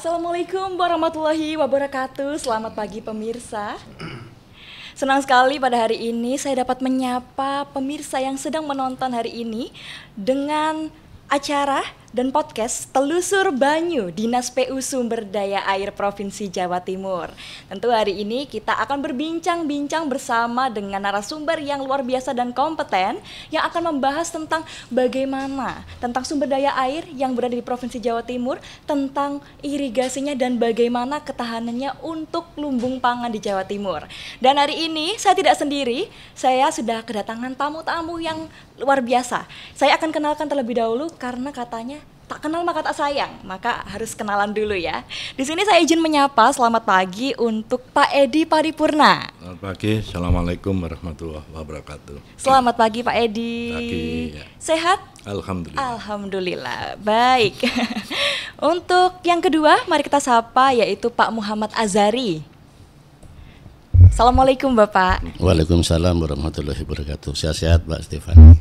Assalamualaikum warahmatullahi wabarakatuh. Selamat pagi pemirsa. Senang sekali pada hari ini saya dapat menyapa pemirsa yang sedang menonton hari ini dengan acara dan podcast Telusur Banyu Dinas PU Sumber Daya Air Provinsi Jawa Timur. Tentu hari ini kita akan berbincang-bincang bersama dengan narasumber yang luar biasa dan kompeten yang akan membahas tentang bagaimana tentang sumber daya air yang berada di Provinsi Jawa Timur, tentang irigasinya dan bagaimana ketahanannya untuk lumbung pangan di Jawa Timur. Dan hari ini saya tidak sendiri, saya sudah kedatangan tamu-tamu yang luar biasa. Saya akan kenalkan terlebih dahulu karena katanya tak kenal maka tak sayang, maka harus kenalan dulu ya. Di sini saya izin menyapa selamat pagi untuk Pak Edi Paripurna. Selamat pagi, Assalamualaikum warahmatullahi wabarakatuh. Selamat pagi Pak Edi. Pagi, ya. Sehat? Alhamdulillah. Alhamdulillah, baik. Untuk yang kedua, mari kita sapa yaitu Pak Muhammad Azari. Assalamualaikum Bapak. Waalaikumsalam warahmatullahi wabarakatuh. Sehat-sehat Mbak Stefani.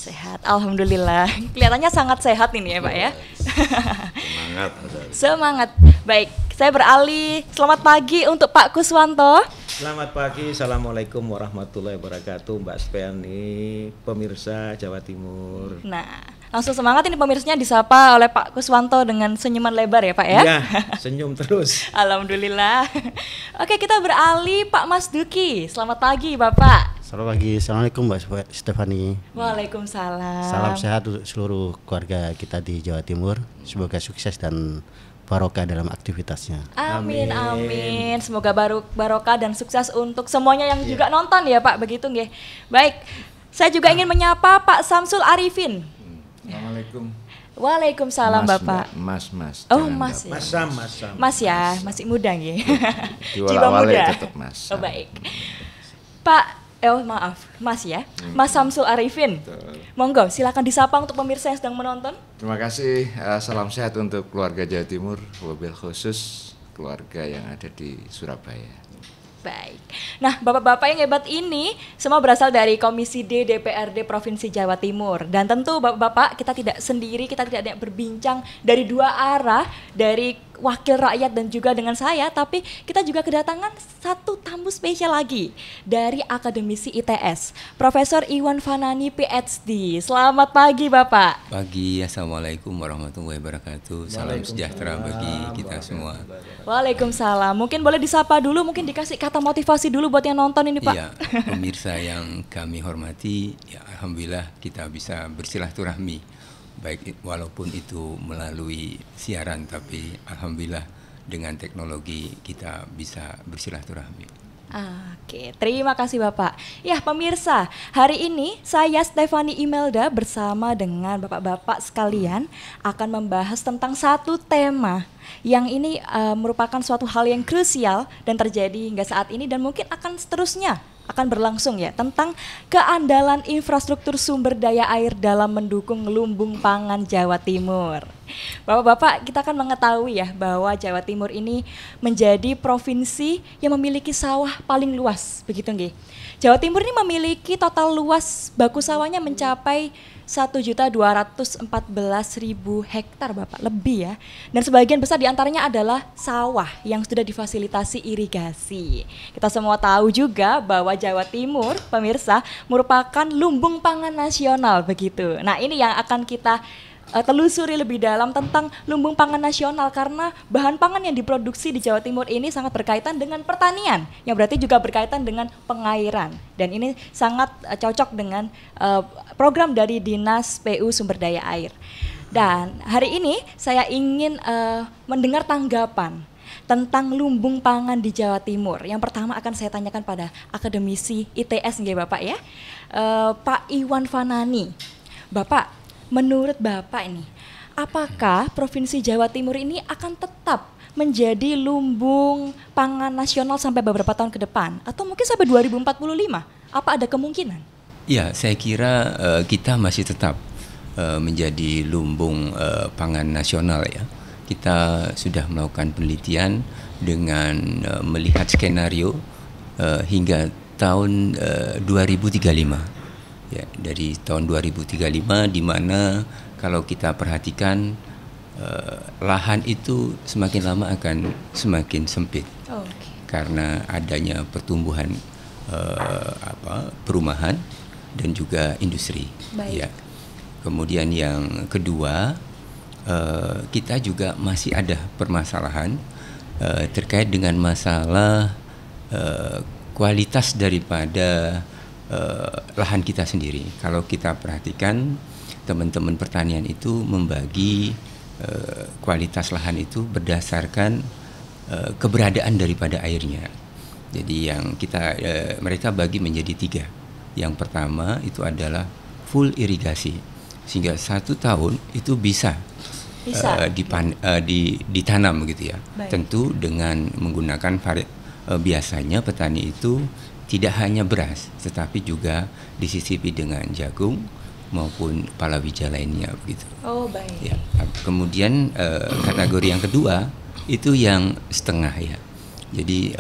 Sehat, alhamdulillah. Kelihatannya sangat sehat ini ya Pak ya. Semangat. Semangat. Baik, saya beralih. Selamat pagi untuk Pak Kuswanto. Selamat pagi, Assalamualaikum warahmatullahi wabarakatuh Mbak Stefani, pemirsa Jawa Timur. Nah, langsung semangat ini pemirsanya disapa oleh Pak Kuswanto dengan senyuman lebar ya Pak ya. Iya, senyum terus. Alhamdulillah. Oke, kita beralih Pak Mas Duki. Selamat pagi Bapak. Selamat pagi, Assalamualaikum Mbak Stefani. Waalaikumsalam. Salam sehat untuk seluruh keluarga kita di Jawa Timur. Semoga sukses dan barokah dalam aktivitasnya. Amin, amin. Semoga barokah dan sukses untuk semuanya yang juga nonton ya Pak, begitu nggih. Baik, saya juga ingin menyapa Pak Samsul Arifin. Assalamualaikum. Waalaikumsalam Bapak. Mas. Oh Jangan Mas. Bapak. Ya. Mas Sam. Mas ya, masih muda nggih. Jiwa muda tetap Mas. Oh baik. Pak, maaf, Mas ya. Mas Samsul Arifin. Betul. Monggo, silakan disapa untuk pemirsa yang sedang menonton. Terima kasih. Salam sehat untuk keluarga Jawa Timur, wabil khusus keluarga yang ada di Surabaya. Baik. Nah, bapak-bapak yang hebat ini semua berasal dari Komisi D DPRD Provinsi Jawa Timur. Dan tentu bapak-bapak kita tidak sendiri, kita tidak ada berbincang dari dua arah, dari wakil rakyat dan juga dengan saya, tapi kita juga kedatangan satu tamu spesial lagi dari akademisi ITS, Profesor Iwan Fanani PhD. Selamat pagi Bapak. Pagi, Assalamualaikum warahmatullahi wabarakatuh. Salam sejahtera bagi kita semua. Waalaikumsalam. Mungkin boleh disapa dulu, mungkin dikasih kata motivasi dulu buat yang nonton ini Pak. Iya, pemirsa yang kami hormati, ya alhamdulillah kita bisa bersilaturahmi. Baik walaupun itu melalui siaran, tapi alhamdulillah dengan teknologi kita bisa bersilaturahmi. Oke, terima kasih Bapak. Ya pemirsa, hari ini saya Stefani Imelda bersama dengan bapak-bapak sekalian akan membahas tentang satu tema yang ini merupakan suatu hal yang krusial dan terjadi hingga saat ini dan mungkin akan seterusnya akan berlangsung ya, tentang keandalan infrastruktur sumber daya air dalam mendukung lumbung pangan Jawa Timur. Bapak-bapak, kita akan mengetahui ya bahwa Jawa Timur ini menjadi provinsi yang memiliki sawah paling luas, begitu nggih. Jawa Timur ini memiliki total luas baku sawahnya mencapai 1.214.000 hektar Bapak, lebih ya. Dan sebagian besar diantaranya adalah sawah yang sudah difasilitasi irigasi. Kita semua tahu juga bahwa Jawa Timur, pemirsa, merupakan lumbung pangan nasional begitu. Nah ini yang akan kita telusuri lebih dalam tentang lumbung pangan nasional, karena bahan pangan yang diproduksi di Jawa Timur ini sangat berkaitan dengan pertanian, yang berarti juga berkaitan dengan pengairan, dan ini sangat cocok dengan program dari Dinas PU Sumber Daya Air. Dan hari ini saya ingin mendengar tanggapan tentang lumbung pangan di Jawa Timur. Yang pertama akan saya tanyakan pada akademisi ITS nggih Bapak ya, Pak Iwan Fanani. Bapak, menurut Bapak ini, apakah Provinsi Jawa Timur ini akan tetap menjadi lumbung pangan nasional sampai beberapa tahun ke depan? Atau mungkin sampai 2045? Apa ada kemungkinan? Ya, saya kira kita masih tetap menjadi lumbung pangan nasional ya. Kita sudah melakukan penelitian dengan melihat skenario hingga tahun 2035. Ya, dari tahun 2035 di mana kalau kita perhatikan lahan itu semakin lama akan semakin sempit Oke. karena adanya pertumbuhan perumahan dan juga industri. Baik. Ya. Kemudian yang kedua, kita juga masih ada permasalahan terkait dengan masalah kualitas daripada lahan kita sendiri. Kalau kita perhatikan, teman-teman pertanian itu membagi kualitas lahan itu berdasarkan keberadaan daripada airnya. Jadi yang mereka bagi menjadi 3. Yang pertama itu adalah full irigasi, sehingga 1 tahun itu bisa ditanam gitu ya. Baik. Tentu dengan menggunakan biasanya petani itu tidak hanya beras, tetapi juga disisipi dengan jagung maupun palawija lainnya begitu. Oh, baik. Ya. Kemudian kategori yang kedua itu yang setengah ya. Jadi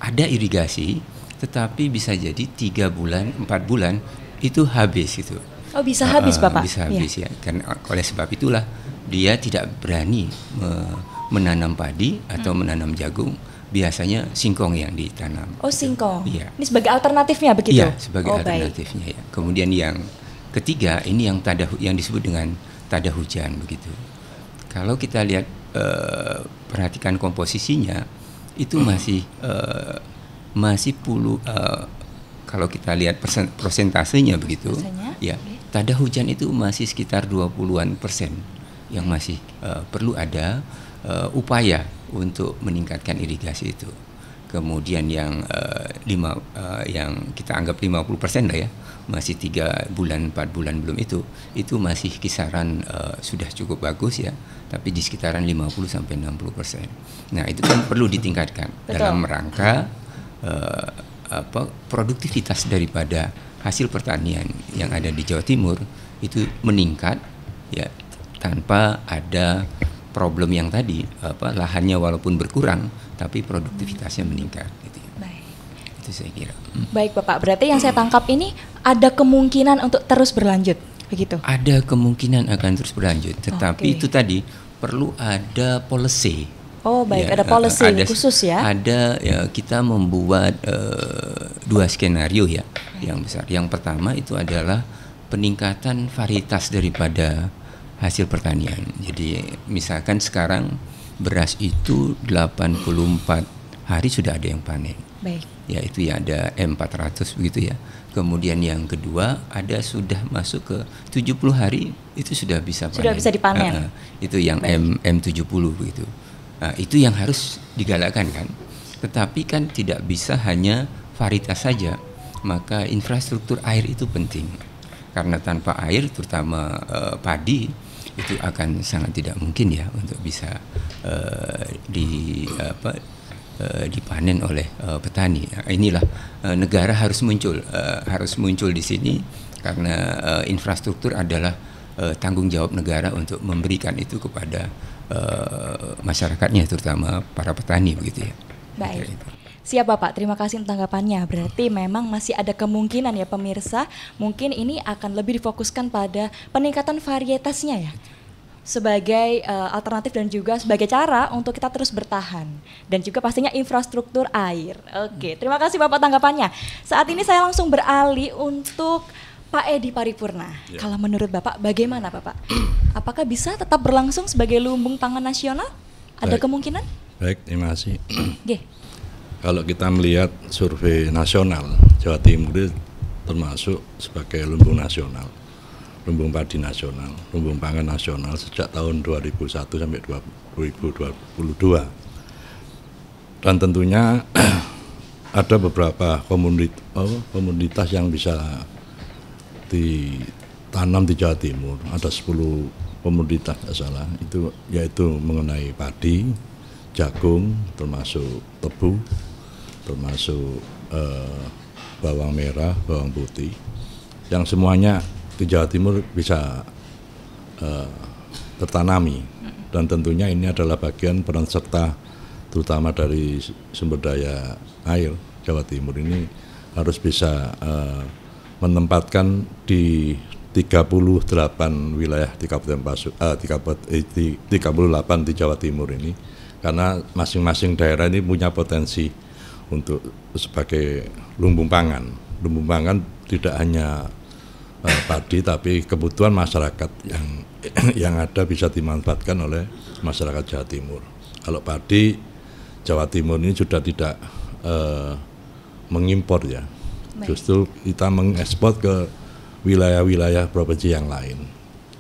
ada irigasi, tetapi bisa jadi 3 bulan, 4 bulan itu habis itu. Oh, bisa habis Bapak? Bisa habis ya. Karena oleh sebab itulah dia tidak berani menanam padi atau menanam jagung. Biasanya singkong yang ditanam. Oh, singkong. Iya. Ini sebagai alternatifnya begitu? Iya, sebagai alternatifnya ya. Kemudian yang ketiga ini yang disebut dengan tada hujan begitu. Kalau kita lihat perhatikan komposisinya itu masih kalau kita lihat persentasenya begitu, ya tada hujan itu masih sekitar 20-an% yang masih perlu ada upaya untuk meningkatkan irigasi itu. Kemudian yang kita anggap 50% lah ya, masih 3 bulan 4 bulan belum itu masih kisaran sudah cukup bagus ya, tapi di sekitaran 50-60%. Nah itu kan perlu ditingkatkan. Betul. Dalam rangka produktivitas daripada hasil pertanian yang ada di Jawa Timur itu meningkat ya, tanpa ada problem yang tadi lahannya walaupun berkurang tapi produktivitasnya meningkat gitu ya. Baik. Itu saya kira. Baik Bapak, berarti yang saya tangkap ini ada kemungkinan untuk terus berlanjut begitu? Ada kemungkinan akan terus berlanjut, tetapi Oke. itu tadi perlu ada policy. Oh baik, Ya, ada policy ada, khusus ya? Ada ya, kita membuat 2 skenario ya yang besar. Yang pertama itu adalah peningkatan varietas daripada hasil pertanian. Jadi misalkan sekarang beras itu 84 hari sudah ada yang panen. Baik. Ya itu ya ada M400 begitu ya. Kemudian yang kedua ada sudah masuk ke 70 hari itu sudah bisa panen. Sudah bisa dipanen. Itu yang M70 begitu. Nah, itu yang harus digalakkan kan. Tetapi kan tidak bisa hanya varietas saja. Maka infrastruktur air itu penting. Karena tanpa air terutama padi itu akan sangat tidak mungkin ya untuk bisa dipanen oleh petani. Nah, inilah negara harus muncul di sini karena infrastruktur adalah tanggung jawab negara untuk memberikan itu kepada masyarakatnya, terutama para petani begitu ya. Baik. Siap Bapak, terima kasih untuk tanggapannya. Berarti memang masih ada kemungkinan ya pemirsa, mungkin ini akan lebih difokuskan pada peningkatan varietasnya ya, sebagai alternatif dan juga sebagai cara untuk kita terus bertahan, dan juga pastinya infrastruktur air. Oke, terima kasih Bapak tanggapannya. Saat ini saya langsung beralih untuk Pak Edi Paripurna. Ya. Kalau menurut Bapak bagaimana Bapak? Apakah bisa tetap berlangsung sebagai lumbung pangan nasional? Ada kemungkinan? Baik, terima kasih. Oke. Kalau kita melihat survei nasional, Jawa Timur itu termasuk sebagai lumbung nasional, lumbung padi nasional, lumbung pangan nasional sejak tahun 2001 sampai 2022. Dan tentunya ada beberapa komunitas yang bisa ditanam di Jawa Timur. Ada 10 komoditas tidak salah, itu yaitu mengenai padi, jagung, termasuk tebu, termasuk bawang merah, bawang putih, yang semuanya di Jawa Timur bisa tertanami. Dan tentunya ini adalah bagian peran serta terutama dari sumber daya air Jawa Timur ini harus bisa menempatkan di 38 wilayah di Kabupaten 38 di Jawa Timur ini, karena masing-masing daerah ini punya potensi untuk sebagai lumbung pangan. Lumbung pangan tidak hanya padi, tapi kebutuhan masyarakat yang ada bisa dimanfaatkan oleh masyarakat Jawa Timur. Kalau padi, Jawa Timur ini sudah tidak mengimpor ya. Justru kita mengekspor ke wilayah-wilayah provinsi yang lain,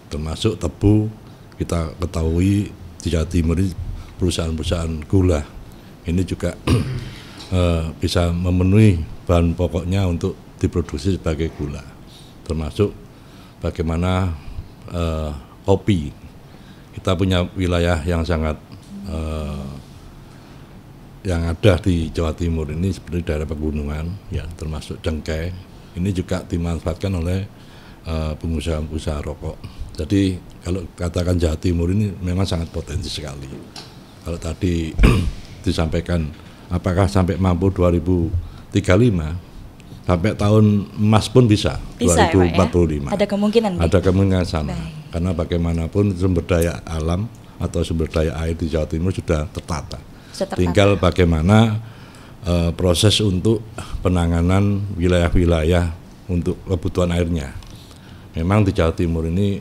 termasuk tebu. Kita ketahui di Jawa Timur ini perusahaan-perusahaan gula ini juga bisa memenuhi bahan pokoknya untuk diproduksi sebagai gula, termasuk bagaimana kopi. Kita punya wilayah yang sangat yang ada di Jawa Timur ini seperti daerah pegunungan ya, termasuk cengkeh. Ini juga dimanfaatkan oleh pengusaha-pengusaha rokok. Jadi kalau katakan Jawa Timur ini memang sangat potensi sekali. Kalau tadi disampaikan apakah sampai mampu 2035, sampai tahun emas pun bisa 2045. Ya? Ada kemungkinan. Ada kemungkinan sana. Baik. Karena bagaimanapun sumber daya alam atau sumber daya air di Jawa Timur sudah tertata. Tinggal bagaimana proses untuk penanganan wilayah-wilayah untuk kebutuhan airnya. Memang di Jawa Timur ini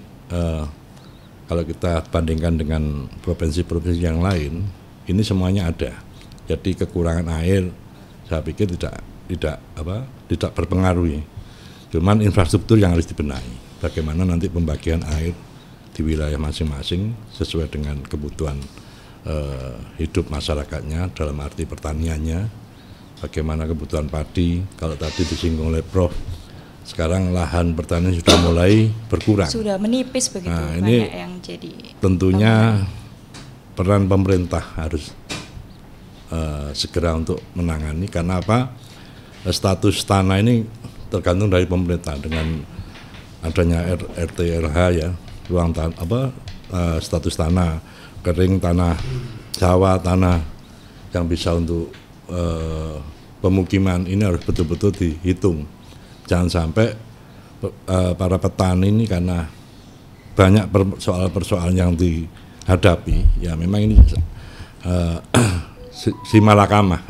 kalau kita bandingkan dengan provinsi-provinsi yang lain, ini semuanya ada. Jadi kekurangan air saya pikir tidak berpengaruh. Cuman infrastruktur yang harus dibenahi. Bagaimana nanti pembagian air di wilayah masing-masing sesuai dengan kebutuhan hidup masyarakatnya dalam arti pertaniannya. Bagaimana kebutuhan padi, kalau tadi disinggung oleh Prof, sekarang lahan pertanian sudah mulai berkurang. Sudah menipis begitu, nah, ini banyak yang jadi. Tentunya peran pemerintah harus segera untuk menangani, karena apa? Status tanah ini tergantung dari pemerintah dengan adanya RT/RH ya, ruang status tanah kering, tanah Jawa, tanah yang bisa untuk pemukiman ini harus betul-betul dihitung. Jangan sampai para petani ini karena banyak persoalan yang dihadapi, ya memang ini simalakama.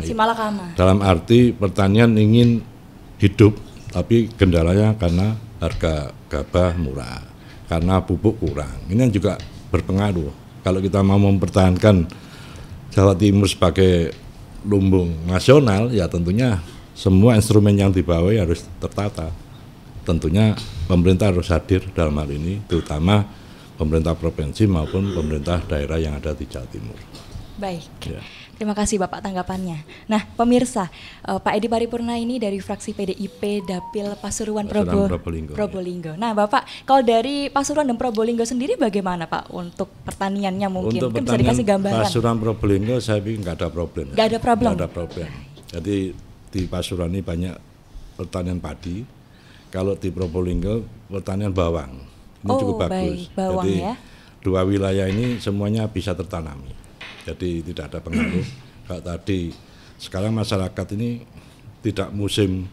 Dalam arti pertanian ingin hidup, tapi kendalanya karena harga gabah murah, karena pupuk kurang. Ini juga berpengaruh. Kalau kita mau mempertahankan Jawa Timur sebagai lumbung nasional, ya tentunya semua instrumen yang dibawa harus tertata. Tentunya pemerintah harus hadir dalam hal ini, terutama pemerintah provinsi maupun pemerintah daerah yang ada di Jawa Timur. Baik, ya. Terima kasih Bapak tanggapannya. Nah pemirsa, Pak Edi Paripurna ini dari fraksi PDIP Dapil Pasuruan Probolinggo. Nah Bapak, kalau dari Pasuruan dan Probolinggo sendiri bagaimana Pak untuk pertaniannya mungkin? Untuk bisa dikasih gambaran. Pasuruan Probolinggo saya pikir nggak ada problem. Nggak ada problem. Nggak ada problem. Jadi di Pasuruan ini banyak pertanian padi. Kalau di Probolinggo pertanian bawang. Ini cukup bagus. Bawang, jadi ya? Dua wilayah ini semuanya bisa tertanami. Jadi tidak ada pengaruh. Kalau tadi sekarang masyarakat ini tidak musim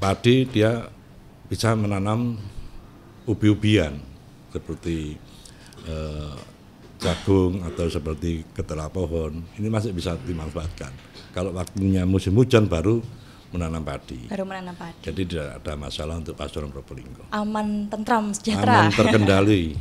padi, dia bisa menanam ubi-ubian seperti jagung atau seperti ketela pohon. Ini masih bisa dimanfaatkan. Kalau waktunya musim hujan baru menanam padi. Jadi tidak ada masalah untuk Pasuruan Probolinggo. Aman, tentram, sejahtera. Aman terkendali.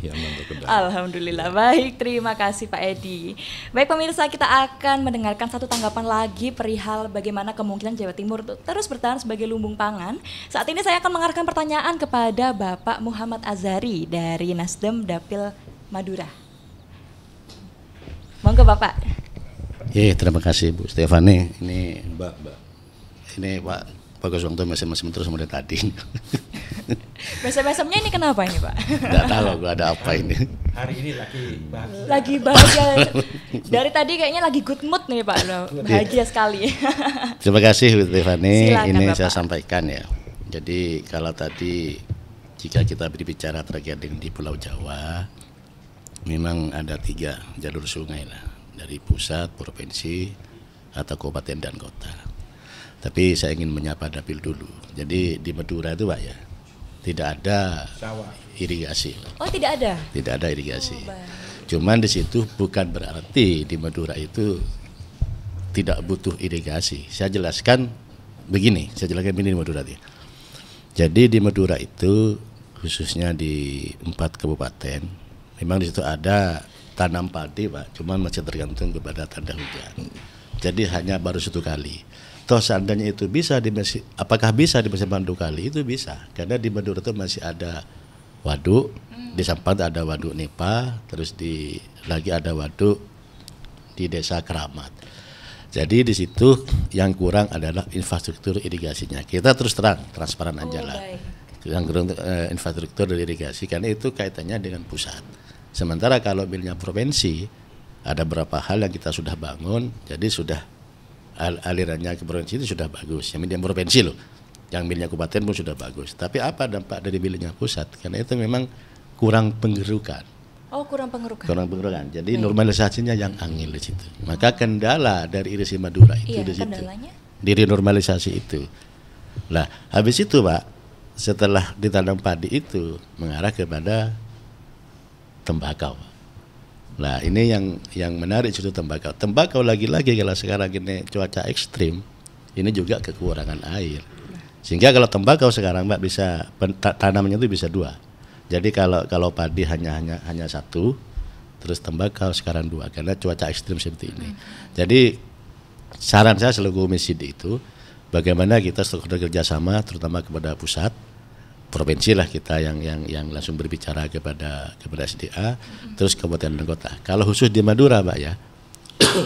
Alhamdulillah. Baik, terima kasih Pak Edi. Baik pemirsa, kita akan mendengarkan satu tanggapan lagi perihal bagaimana kemungkinan Jawa Timur terus bertahan sebagai lumbung pangan. Saat ini saya akan mengarahkan pertanyaan kepada Bapak Muhammad Azhari dari Nasdem Dapil Madura. Monggo Bapak. Terima kasih Bu Stefani. Ini Mbak. Ini Pak Bagus Wangto mesem-mesem terus mulai tadi. Mesem-mesemnya ini kenapa ini Pak? Nggak tahu gue ada apa ini. Hari ini bahagia. Lagi bahagia. Dari tadi kayaknya lagi good mood nih Pak. Bahagia sekali. Terima kasih Bu Stefani. Silakan, ini Bapak. saya sampaikan ya. Jadi kalau tadi jika kita berbicara terkait dengan di Pulau Jawa, memang ada 3 jalur sungai lah, dari pusat, provinsi, atau kabupaten dan kota. Tapi saya ingin menyapa Dapil dulu. Jadi di Madura itu Pak ya, tidak ada Sawah. irigasi. Oh, tidak ada. Tidak ada irigasi. Oh, baik. Cuman di situ bukan berarti di Madura itu tidak butuh irigasi. Saya jelaskan begini di Madura. Jadi di Madura itu khususnya di 4 kabupaten, memang di situ ada tanam padi, Pak. Cuman masih tergantung kepada tanda hujan. Jadi hanya baru 1 kali. Toh seandainya itu bisa apakah bisa di musim 2 kali? Itu bisa, karena di Madura itu masih ada waduk, di Sampang ada waduk Nipa, terus lagi ada waduk di Desa Keramat. Jadi di situ yang kurang adalah infrastruktur irigasinya. Kita terus terang, transparan aja lah. Yang kurang infrastruktur dari irigasi, karena itu kaitannya dengan pusat. Sementara kalau misalnya provinsi, ada beberapa hal yang kita sudah bangun, jadi sudah alirannya ke provinsi itu sudah bagus. Yang misalnya provinsi loh, yang misalnya kabupaten pun sudah bagus. Tapi apa dampak dari misalnya pusat? Karena itu memang kurang penggerukan. Oh, kurang pengerukan. Kurang pengerukan. Jadi normalisasinya yang angin di situ. Maka kendala dari irigasi Madura itu di situ. Kendalanya? Di normalisasi itu. Lah, habis itu, Pak, setelah ditanam padi itu mengarah kepada tembakau. Nah, ini yang menarik itu tembakau. Tembakau lagi-lagi kalau sekarang ini cuaca ekstrim, ini juga kekurangan air. Sehingga kalau tembakau sekarang, Mbak, bisa tanamannya itu bisa 2. Jadi kalau padi hanya 1, terus tembakau sekarang 2 karena cuaca ekstrim seperti ini. Jadi saran saya selaku komisi itu, bagaimana kita struktur kerjasama terutama kepada pusat, provinsi lah kita yang langsung berbicara kepada SDA, terus kabupaten dan kota. Kalau khusus di Madura, Pak, ya,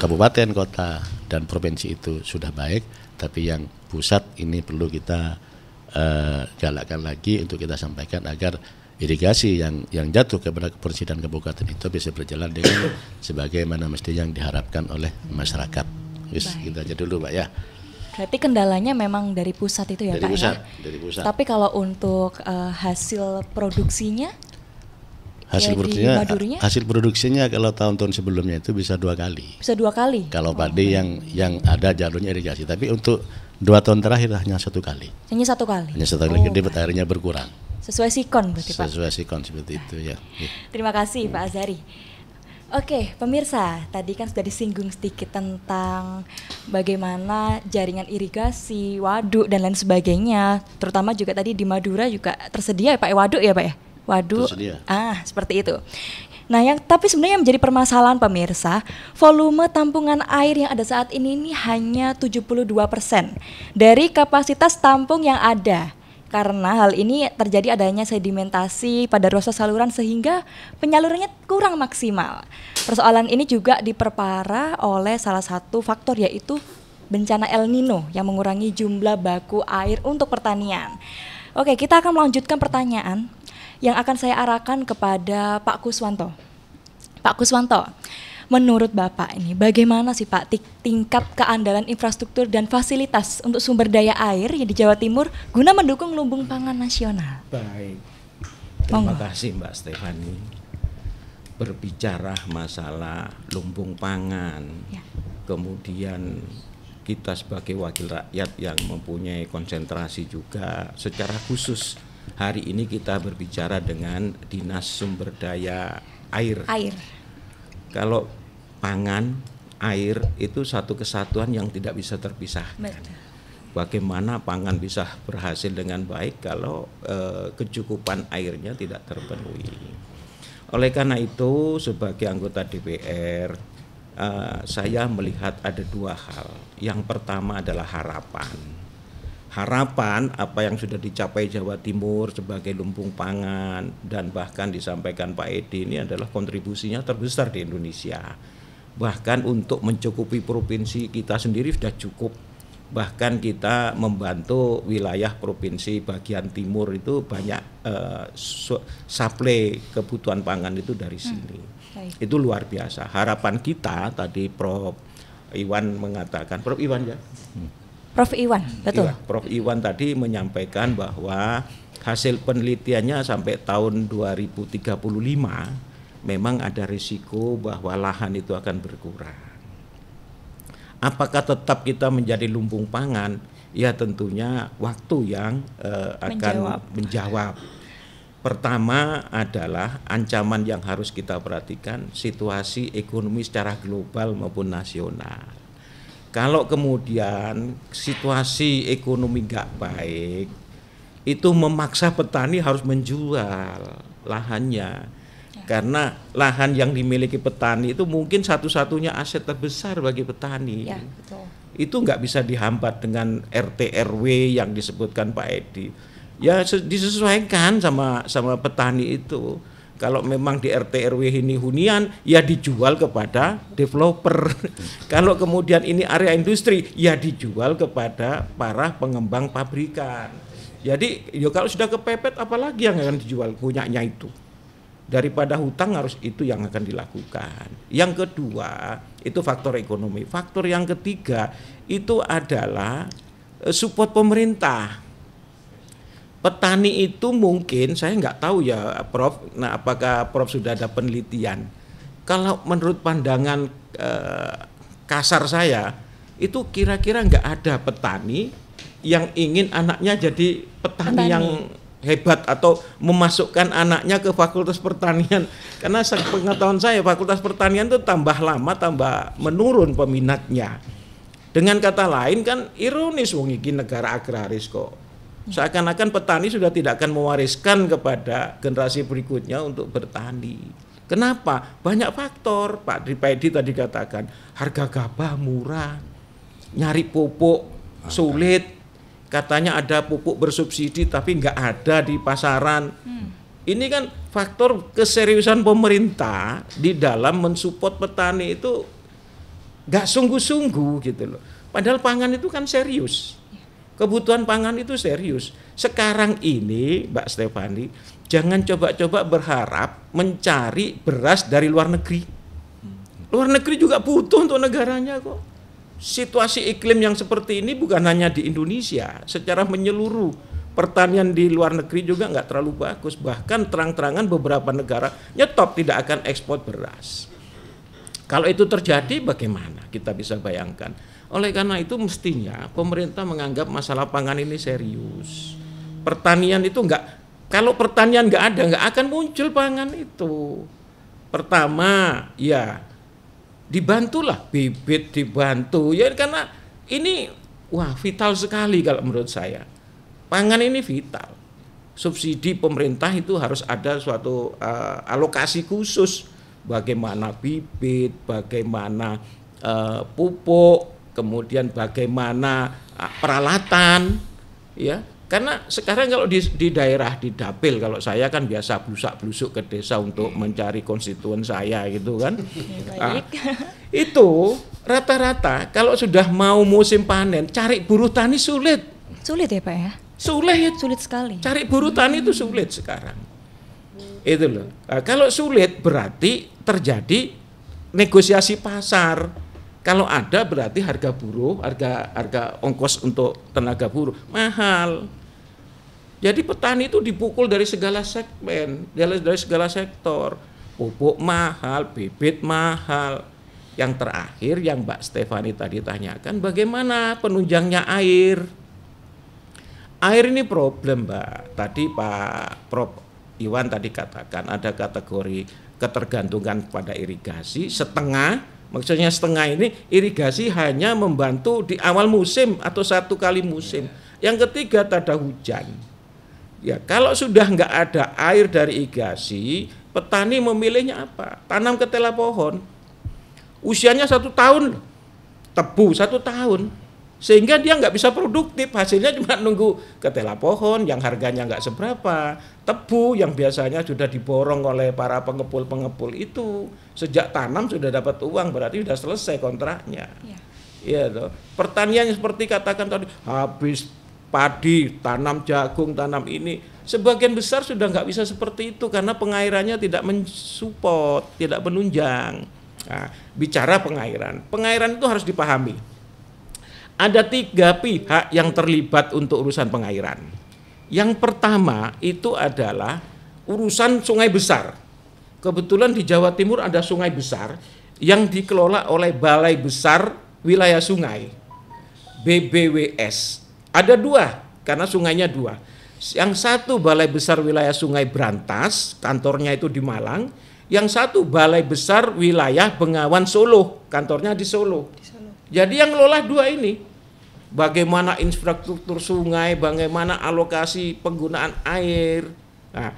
kabupaten, kota, dan provinsi itu sudah baik, tapi yang pusat ini perlu kita galakkan lagi untuk kita sampaikan agar irigasi yang jatuh kepada provinsi dan kabupaten itu bisa berjalan dengan sebagaimana mesti yang diharapkan oleh masyarakat. Kita aja dulu, Pak, ya. Berarti kendalanya memang dari pusat itu ya, Dari Pak, pusat, ya? dari pusat. Tapi kalau untuk hasil produksinya? Hasil produksinya kalau tahun-tahun sebelumnya itu bisa 2 kali. Bisa 2 kali? Kalau padi yang ada jalurnya irigasi. Tapi untuk 2 tahun terakhir hanya 1 kali. Hanya 1 kali? Hanya 1 kali, jadi airnya berkurang. Sesuai sikon berarti, Pak? Sesuai sikon seperti itu, ya. Terima kasih, Pak Azhari. Oke, pemirsa, tadi kan sudah disinggung sedikit tentang bagaimana jaringan irigasi, waduk, dan lain sebagainya. Terutama juga tadi di Madura juga tersedia ya, Pak, waduk ya, Pak, ya? Waduk, tersedia. Seperti itu. Nah, tapi sebenarnya yang menjadi permasalahan pemirsa, volume tampungan air yang ada saat ini hanya 72% dari kapasitas tampung yang ada. Karena hal ini terjadi adanya sedimentasi pada ruas saluran sehingga penyalurannya kurang maksimal. Persoalan ini juga diperparah oleh salah satu faktor, yaitu bencana El Nino yang mengurangi jumlah baku air untuk pertanian. Oke, kita akan melanjutkan pertanyaan yang akan saya arahkan kepada Pak Kuswanto. Pak Kuswanto, menurut Bapak ini bagaimana sih, Pak, tingkat keandalan infrastruktur dan fasilitas untuk sumber daya air di Jawa Timur guna mendukung lumbung pangan nasional? Baik, terima kasih Mbak Stefani. Berbicara masalah lumbung pangan, ya, kemudian kita sebagai wakil rakyat yang mempunyai konsentrasi juga secara khusus hari ini kita berbicara dengan Dinas Sumber Daya Air. Kalau pangan, air itu satu kesatuan yang tidak bisa terpisahkan. Bagaimana pangan bisa berhasil dengan baik kalau kecukupan airnya tidak terpenuhi. Oleh karena itu, sebagai anggota DPR, saya melihat ada 2 hal. Yang pertama adalah harapan. Harapan apa yang sudah dicapai Jawa Timur sebagai lumbung pangan dan bahkan disampaikan Pak Edi ini adalah kontribusinya terbesar di Indonesia. Bahkan untuk mencukupi provinsi kita sendiri sudah cukup. Bahkan kita membantu wilayah provinsi bagian timur itu banyak suplai kebutuhan pangan itu dari sini. Itu luar biasa. Harapan kita tadi Prof. Iwan mengatakan, Prof. Iwan ya? Prof. Iwan, betul. Iya, Prof. Iwan tadi menyampaikan bahwa hasil penelitiannya sampai tahun 2035 memang ada risiko bahwa lahan itu akan berkurang. Apakah tetap kita menjadi lumbung pangan? Ya tentunya waktu yang akan menjawab. Pertama adalah ancaman yang harus kita perhatikan situasi ekonomi secara global maupun nasional. Kalau kemudian situasi ekonomi nggak baik, itu memaksa petani harus menjual lahannya. Karena lahan yang dimiliki petani itu mungkin satu-satunya aset terbesar bagi petani. Ya, betul. Itu nggak bisa dihambat dengan RT RW yang disebutkan Pak Edi. Ya disesuaikan sama petani itu. Kalau memang di RT RW ini hunian, ya dijual kepada developer. Kalau kemudian ini area industri, ya dijual kepada para pengembang pabrikan. Jadi ya kalau sudah kepepet, apalagi yang akan dijual punyanya itu. Daripada hutang harus itu yang akan dilakukan. Yang kedua itu faktor ekonomi. Faktor yang ketiga itu adalah support pemerintah. Petani itu mungkin saya nggak tahu ya Prof. Nah apakah Prof sudah ada penelitian? Kalau menurut pandangan kasar saya itu kira-kira nggak ada petani yang ingin anaknya jadi petani. Yang hebat atau memasukkan anaknya ke fakultas pertanian, karena pengetahuan saya fakultas pertanian itu tambah lama tambah menurun peminatnya. Dengan kata lain kan ironis wong iki negara agraris kok. Seakan-akan petani sudah tidak akan mewariskan kepada generasi berikutnya untuk bertani. Kenapa? Banyak faktor. Pak Edi tadi katakan harga gabah murah, nyari pupuk sulit. Katanya ada pupuk bersubsidi tapi nggak ada di pasaran. Ini kan faktor keseriusan pemerintah di dalam mensupport petani itu nggak sungguh-sungguh gitu loh. Padahal pangan itu kan serius. Kebutuhan pangan itu serius. Sekarang ini Mbak Stefani, jangan coba-coba berharap mencari beras dari luar negeri. Luar negeri juga butuh untuk negaranya kok. Situasi iklim yang seperti ini bukan hanya di Indonesia, secara menyeluruh pertanian di luar negeri juga nggak terlalu bagus. Bahkan terang-terangan beberapa negara nyetop tidak akan ekspor beras. Kalau itu terjadi bagaimana? Kita bisa bayangkan. Oleh karena itu mestinya pemerintah menganggap masalah pangan ini serius. Pertanian itu kalau pertanian nggak ada, nggak akan muncul pangan itu. Pertama, ya dibantulah bibit, dibantu ya, karena ini vital sekali kalau menurut saya. Pangan ini vital. Subsidi pemerintah itu harus ada suatu alokasi khusus, bagaimana bibit, bagaimana pupuk, kemudian bagaimana peralatan ya. Karena sekarang kalau di daerah, di dapil, kalau saya kan biasa blusak-blusuk ke desa untuk mencari konstituen saya gitu kan. Itu rata-rata kalau sudah mau musim panen cari buruh tani sulit. Sulit ya Pak ya? Sulit sekali. Cari buruh tani itu sulit sekarang. Itu loh. Kalau sulit berarti terjadi negosiasi pasar. Kalau ada berarti harga buruh, harga ongkos untuk tenaga buruh mahal. Jadi petani itu dipukul dari segala segmen, dari segala sektor. Pupuk mahal, bibit mahal. Yang terakhir yang Mbak Stefani tadi tanyakan, bagaimana penunjangnya air? Air ini problem Mbak. Tadi Pak Prof Iwan tadi katakan ada kategori ketergantungan pada irigasi setengah. Maksudnya setengah ini irigasi hanya membantu di awal musim atau satu kali musim. Yang ketiga tada hujan. Ya kalau sudah nggak ada air dari irigasi, petani memilihnya apa? Tanam ketela pohon. Usianya 1 tahun, tebu 1 tahun. Sehingga dia nggak bisa produktif, hasilnya cuma nunggu ketela pohon yang harganya nggak seberapa, tebu yang biasanya sudah diborong oleh para pengepul-pengepul itu sejak tanam sudah dapat uang, berarti sudah selesai kontraknya. Iya toh. Pertanian seperti katakan tadi, habis padi, tanam jagung, tanam ini, sebagian besar sudah nggak bisa seperti itu karena pengairannya tidak mensupport, tidak menunjang. Nah, bicara pengairan itu harus dipahami. Ada 3 pihak yang terlibat untuk urusan pengairan. Yang pertama itu adalah urusan sungai besar. Kebetulan di Jawa Timur ada sungai besar yang dikelola oleh Balai Besar Wilayah Sungai, BBWS. Ada 2 karena sungainya 2. Yang satu Balai Besar Wilayah Sungai Brantas, kantornya itu di Malang. Yang satu Balai Besar Wilayah Bengawan Solo, kantornya di Solo. Jadi yang ngelola 2 ini. Bagaimana infrastruktur sungai, bagaimana alokasi penggunaan air. Nah,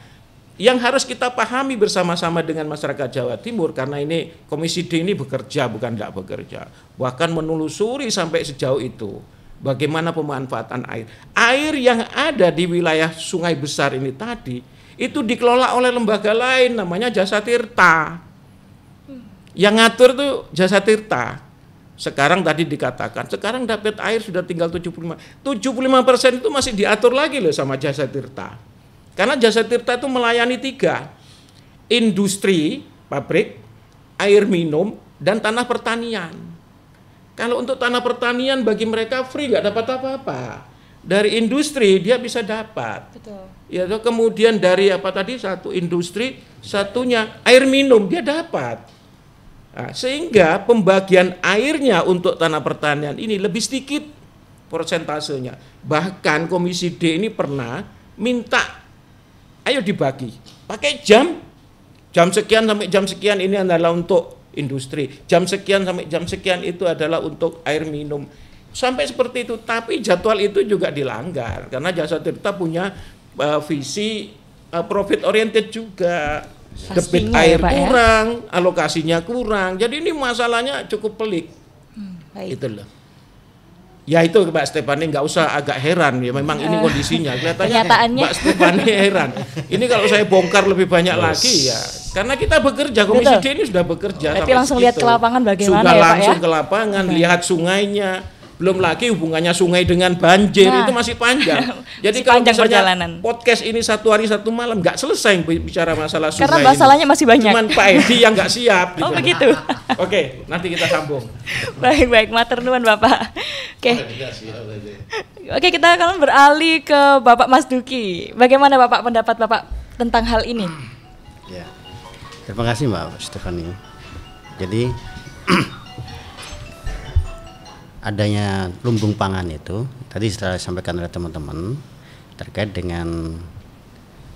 yang harus kita pahami bersama-sama dengan masyarakat Jawa Timur, karena ini Komisi D ini bekerja, bukan tidak bekerja. Bahkan menelusuri sampai sejauh itu. Bagaimana pemanfaatan air. Air yang ada di wilayah sungai besar ini tadi, itu dikelola oleh lembaga lain, namanya Jasa Tirta. Yang ngatur tuh Jasa Tirta. Sekarang tadi dikatakan, sekarang dapat air sudah tinggal 75%. 75% itu masih diatur lagi loh sama Jasa Tirta. Karena Jasa Tirta itu melayani 3. Industri, pabrik, air minum, dan tanah pertanian. Kalau untuk tanah pertanian bagi mereka free, nggak dapat apa-apa. Dari industri dia bisa dapat. Betul. Ya, kemudian dari apa tadi, satu industri, satunya air minum dia dapat. Nah, sehingga pembagian airnya untuk tanah pertanian ini lebih sedikit persentasenya. Bahkan Komisi D ini pernah minta, ayo dibagi, pakai jam sekian sampai jam sekian ini adalah untuk industri, jam sekian sampai jam sekian itu adalah untuk air minum. Sampai seperti itu, tapi jadwal itu juga dilanggar karena Jasa Tirta punya visi profit oriented juga. Debit air kurang, alokasinya kurang. Jadi ini masalahnya cukup pelik. Itu loh. Ya itu Mbak Stefani nggak usah agak heran ya, memang ini kondisinya. Kelihatannya Mbak Stefani heran. Ini kalau saya bongkar lebih banyak lagi ya. Karena kita bekerja, Komisi D ini sudah bekerja. Berarti langsung lihat ke lapangan bagaimana sudah ya Pak ya? langsung ke lapangan, lihat sungainya. Belum lagi hubungannya sungai dengan banjir, itu masih panjang. Jadi kalau misalnya podcast ini 1 hari 1 malam nggak selesai bicara masalah sungai. Karena masalahnya masih banyak. Cuman Pak Edi yang nggak siap. Oh gitu. Begitu. Oke, nanti kita sambung. Baik, matur nuwun Bapak. Oke, kita akan beralih ke Bapak Mas Duki. Bagaimana Bapak pendapat Bapak tentang hal ini? Ya, terima kasih Mbak Stefani. Jadi adanya lumbung pangan itu tadi setelah disampaikan oleh teman-teman terkait dengan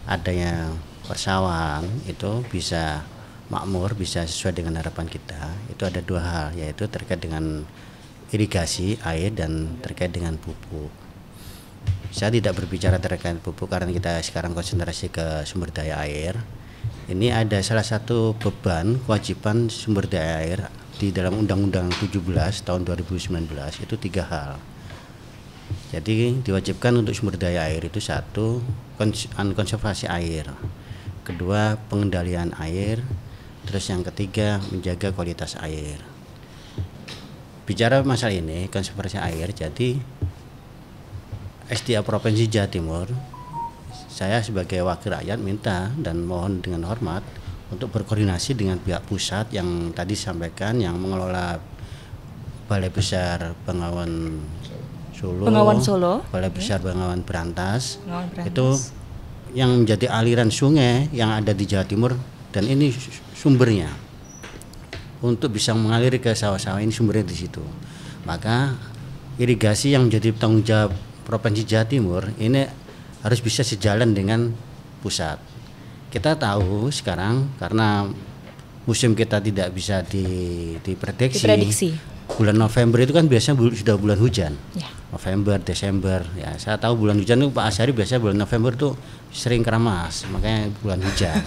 adanya persawahan itu bisa makmur, bisa sesuai dengan harapan kita. Itu ada 2 hal, yaitu terkait dengan irigasi air dan terkait dengan pupuk. Saya tidak berbicara terkait pupuk karena kita sekarang konsentrasi ke sumber daya air. Ini ada salah satu beban kewajiban sumber daya air di dalam Undang-Undang 17 tahun 2019 itu 3 hal. Jadi diwajibkan untuk sumber daya air itu 1, konservasi air, 2, pengendalian air, terus yang ketiga menjaga kualitas air. Bicara masalah ini konservasi air, jadi SDA Provinsi Jawa Timur, saya sebagai wakil rakyat minta dan mohon dengan hormat untuk berkoordinasi dengan pihak pusat yang tadi disampaikan, yang mengelola Balai Besar Bengawan Solo, Balai Besar Bengawan Brantas, itu yang menjadi aliran sungai yang ada di Jawa Timur, dan ini sumbernya untuk bisa mengalir ke sawah-sawah, ini sumbernya di situ. Maka irigasi yang menjadi tanggung jawab Provinsi Jawa Timur ini harus bisa sejalan dengan pusat. Kita tahu sekarang karena musim kita tidak bisa diprediksi. Bulan November itu kan biasanya sudah bulan hujan. Ya. November, Desember. Ya, saya tahu bulan hujan itu Pak Asyari biasanya bulan November itu sering keramas, makanya bulan hujan.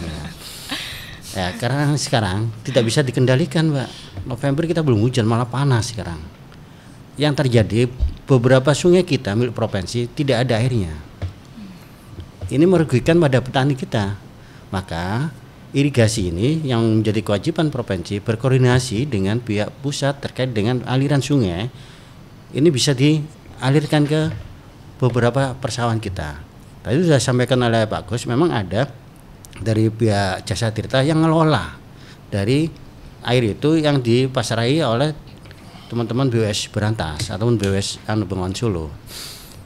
Ya, karena sekarang tidak bisa dikendalikan, Pak. November kita belum hujan, malah panas sekarang. Yang terjadi beberapa sungai kita milik provinsi tidak ada airnya. Ini merugikan pada petani kita. Maka irigasi ini yang menjadi kewajiban provinsi berkoordinasi dengan pihak pusat terkait dengan aliran sungai. Ini bisa dialirkan ke beberapa persawahan kita. Tadi sudah disampaikan oleh Pak Gus, memang ada dari pihak Jasa Tirta yang ngelola dari air itu yang dipasarai oleh teman-teman BWS Brantas ataupun BWS Bengawan Solo.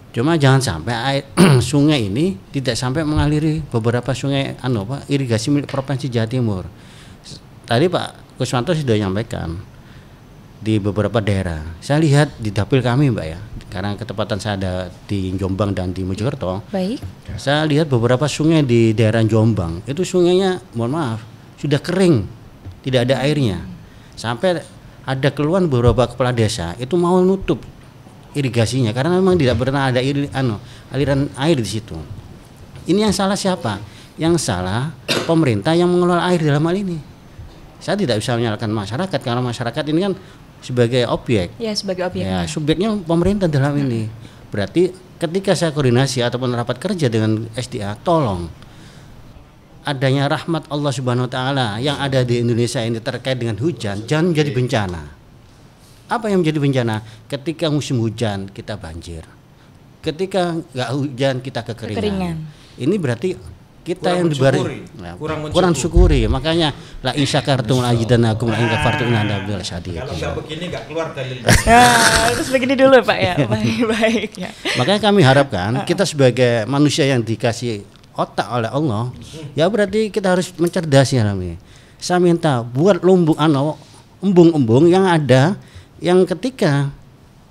Cuma jangan sampai air sungai ini tidak sampai mengaliri beberapa sungai irigasi milik Provinsi Jawa Timur. Tadi Pak Kuswanto sudah menyampaikan di beberapa daerah. Saya lihat di dapil kami Mbak ya, karena ketepatan saya ada di Jombang dan di Mojokerto. Baik. Saya lihat beberapa sungai di daerah Jombang, itu sungainya mohon maaf sudah kering, tidak ada airnya. Sampai ada keluhan beberapa kepala desa itu mau nutup irigasinya karena memang tidak pernah ada aliran air di situ. Ini yang salah siapa? Yang salah pemerintah yang mengelola air dalam hal ini. Saya tidak bisa menyalahkan masyarakat karena masyarakat ini kan sebagai objek. Ya, sebagai objek. Ya, subjeknya pemerintah dalam ini. Berarti ketika saya koordinasi ataupun rapat kerja dengan SDA, tolong adanya rahmat Allah Subhanahu wa taala yang ada di Indonesia ini terkait dengan hujan jangan menjadi bencana. Apa yang menjadi bencana? Ketika musim hujan kita banjir. Ketika enggak hujan kita kekeringan. Ini berarti kita kurang yang diberi kurang syukuri. Makanya la in syakartum la azidannakum la in kafartum inna adzabi lasyadid. Kalau enggak begini enggak keluar dalil. Terus begini dulu Pak ya. Baik ya. Makanya kami harapkan kita sebagai manusia yang dikasih otak oleh Allah, ya berarti kita harus mencerdasi hal ini. Saya minta buat embung-embung yang ada yang ketika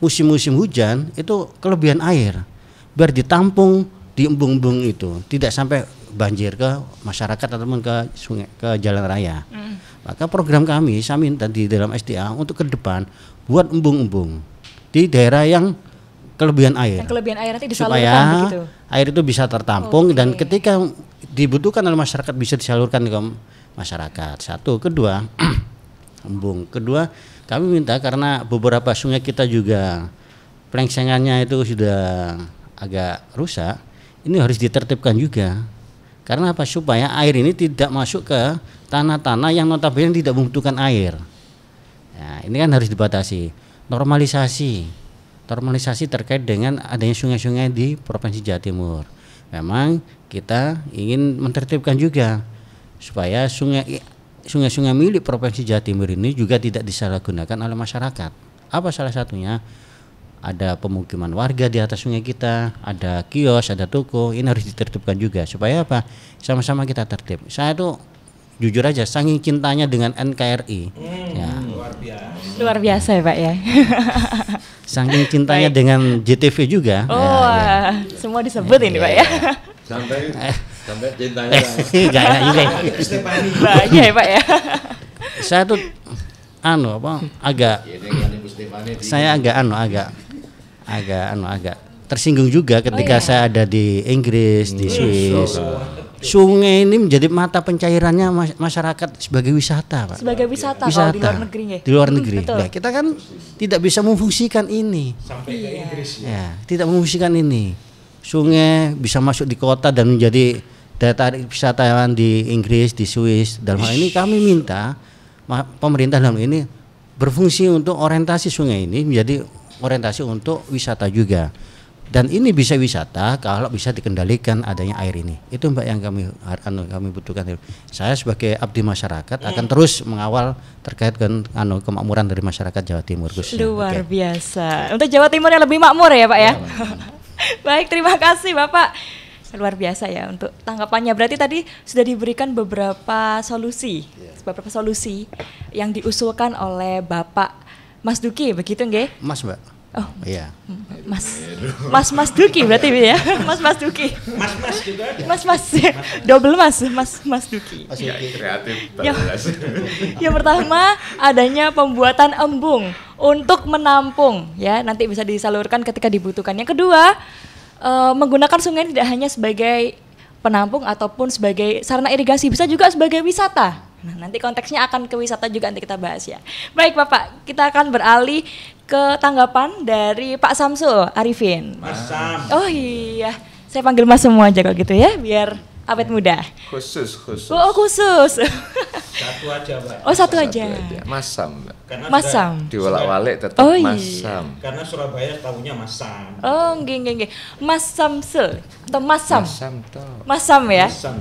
musim-musim hujan itu kelebihan air biar ditampung di embung-embung itu, tidak sampai banjir ke masyarakat ataupun ke sungai, ke jalan raya. Maka program kami saya minta di dalam SDA untuk ke depan buat embung-embung di daerah yang kelebihan air. Yang kelebihan air nanti disalurkan supaya begitu. Air itu bisa tertampung dan ketika dibutuhkan oleh masyarakat bisa disalurkan ke masyarakat. Satu, kedua embung. Kedua, kami minta karena beberapa sungai kita juga plengsengannya itu sudah agak rusak, ini harus ditertibkan juga. Karena apa? Supaya air ini tidak masuk ke tanah-tanah yang notabene tidak membutuhkan air. Nah, ini kan harus dibatasi. Normalisasi terkait dengan adanya sungai-sungai di Provinsi Jawa Timur. Memang kita ingin menertibkan juga supaya sungai-sungai milik Provinsi Jawa Timur ini juga tidak disalahgunakan oleh masyarakat. Apa salah satunya? Ada pemukiman warga di atas sungai kita, ada kios, ada toko, ini harus ditertibkan juga supaya apa? Sama-sama kita tertib. Saya tuh jujur aja saking cintanya dengan NKRI. Ya. Luar biasa ya Pak ya. Saking cintanya dengan JTV juga. Oh, ya. Semua disebut ini Pak ya. Sampai cintanya Gak juga. Banyak ya Pak ya. Saya tuh agak tersinggung juga ketika saya ada di Inggris, di Swiss. Sungai ini menjadi mata pencairannya masyarakat sebagai wisata, Pak. Sebagai wisata. Kalau di luar negeri ya. Di luar negeri. Betul. Nah, kita kan tidak bisa memfungsikan ini. Sampai ke Inggris ya. Tidak memfungsikan ini. Sungai bisa masuk di kota dan menjadi daya tarik wisatawan di Inggris, di Swiss. Dalam hal ini kami minta pemerintah dalam ini berfungsi untuk orientasi sungai ini menjadi orientasi untuk wisata juga. Dan ini bisa wisata kalau bisa dikendalikan adanya air ini. Itu Mbak yang kami butuhkan. Saya sebagai abdi masyarakat akan terus mengawal terkait dengan kemakmuran dari masyarakat Jawa Timur khususnya. Luar biasa. Untuk Jawa Timur yang lebih makmur ya Pak ya. Baik, terima kasih Bapak. Luar biasa ya untuk tanggapannya. Berarti tadi sudah diberikan beberapa solusi yang diusulkan oleh Bapak Mas Duki, begitu nggih? Mas Mbak. Oh iya. Mas Duki berarti ya. Mas Duki. Mas juga ada. Mas double Mas Duki. Kreatif. Yang pertama adanya pembuatan embung untuk menampung ya, nanti bisa disalurkan ketika dibutuhkan. Yang kedua, menggunakan sungai tidak hanya sebagai penampung ataupun sebagai sarana irigasi, bisa juga sebagai wisata. Nah, nanti konteksnya akan ke wisata juga, nanti kita bahas ya. Baik Bapak, kita akan beralih ke tanggapan dari Pak Samsul Arifin. Mas Sam. Oh iya, saya panggil Mas semua aja kalau gitu ya, biar awet muda. Khusus. Oh khusus. Satu aja Mbak. Oh satu aja. Mas Sam, Mbak. Karena Mas sudah- Sam. Diwolak-walik tetap Oh, Mas iya. Sam. Karena Surabaya tahunya Mas Sam. Oh nggih. Mas Samsul atau Mas Sam. Mas Sam toh. Mas Sam ya. Mas Sam.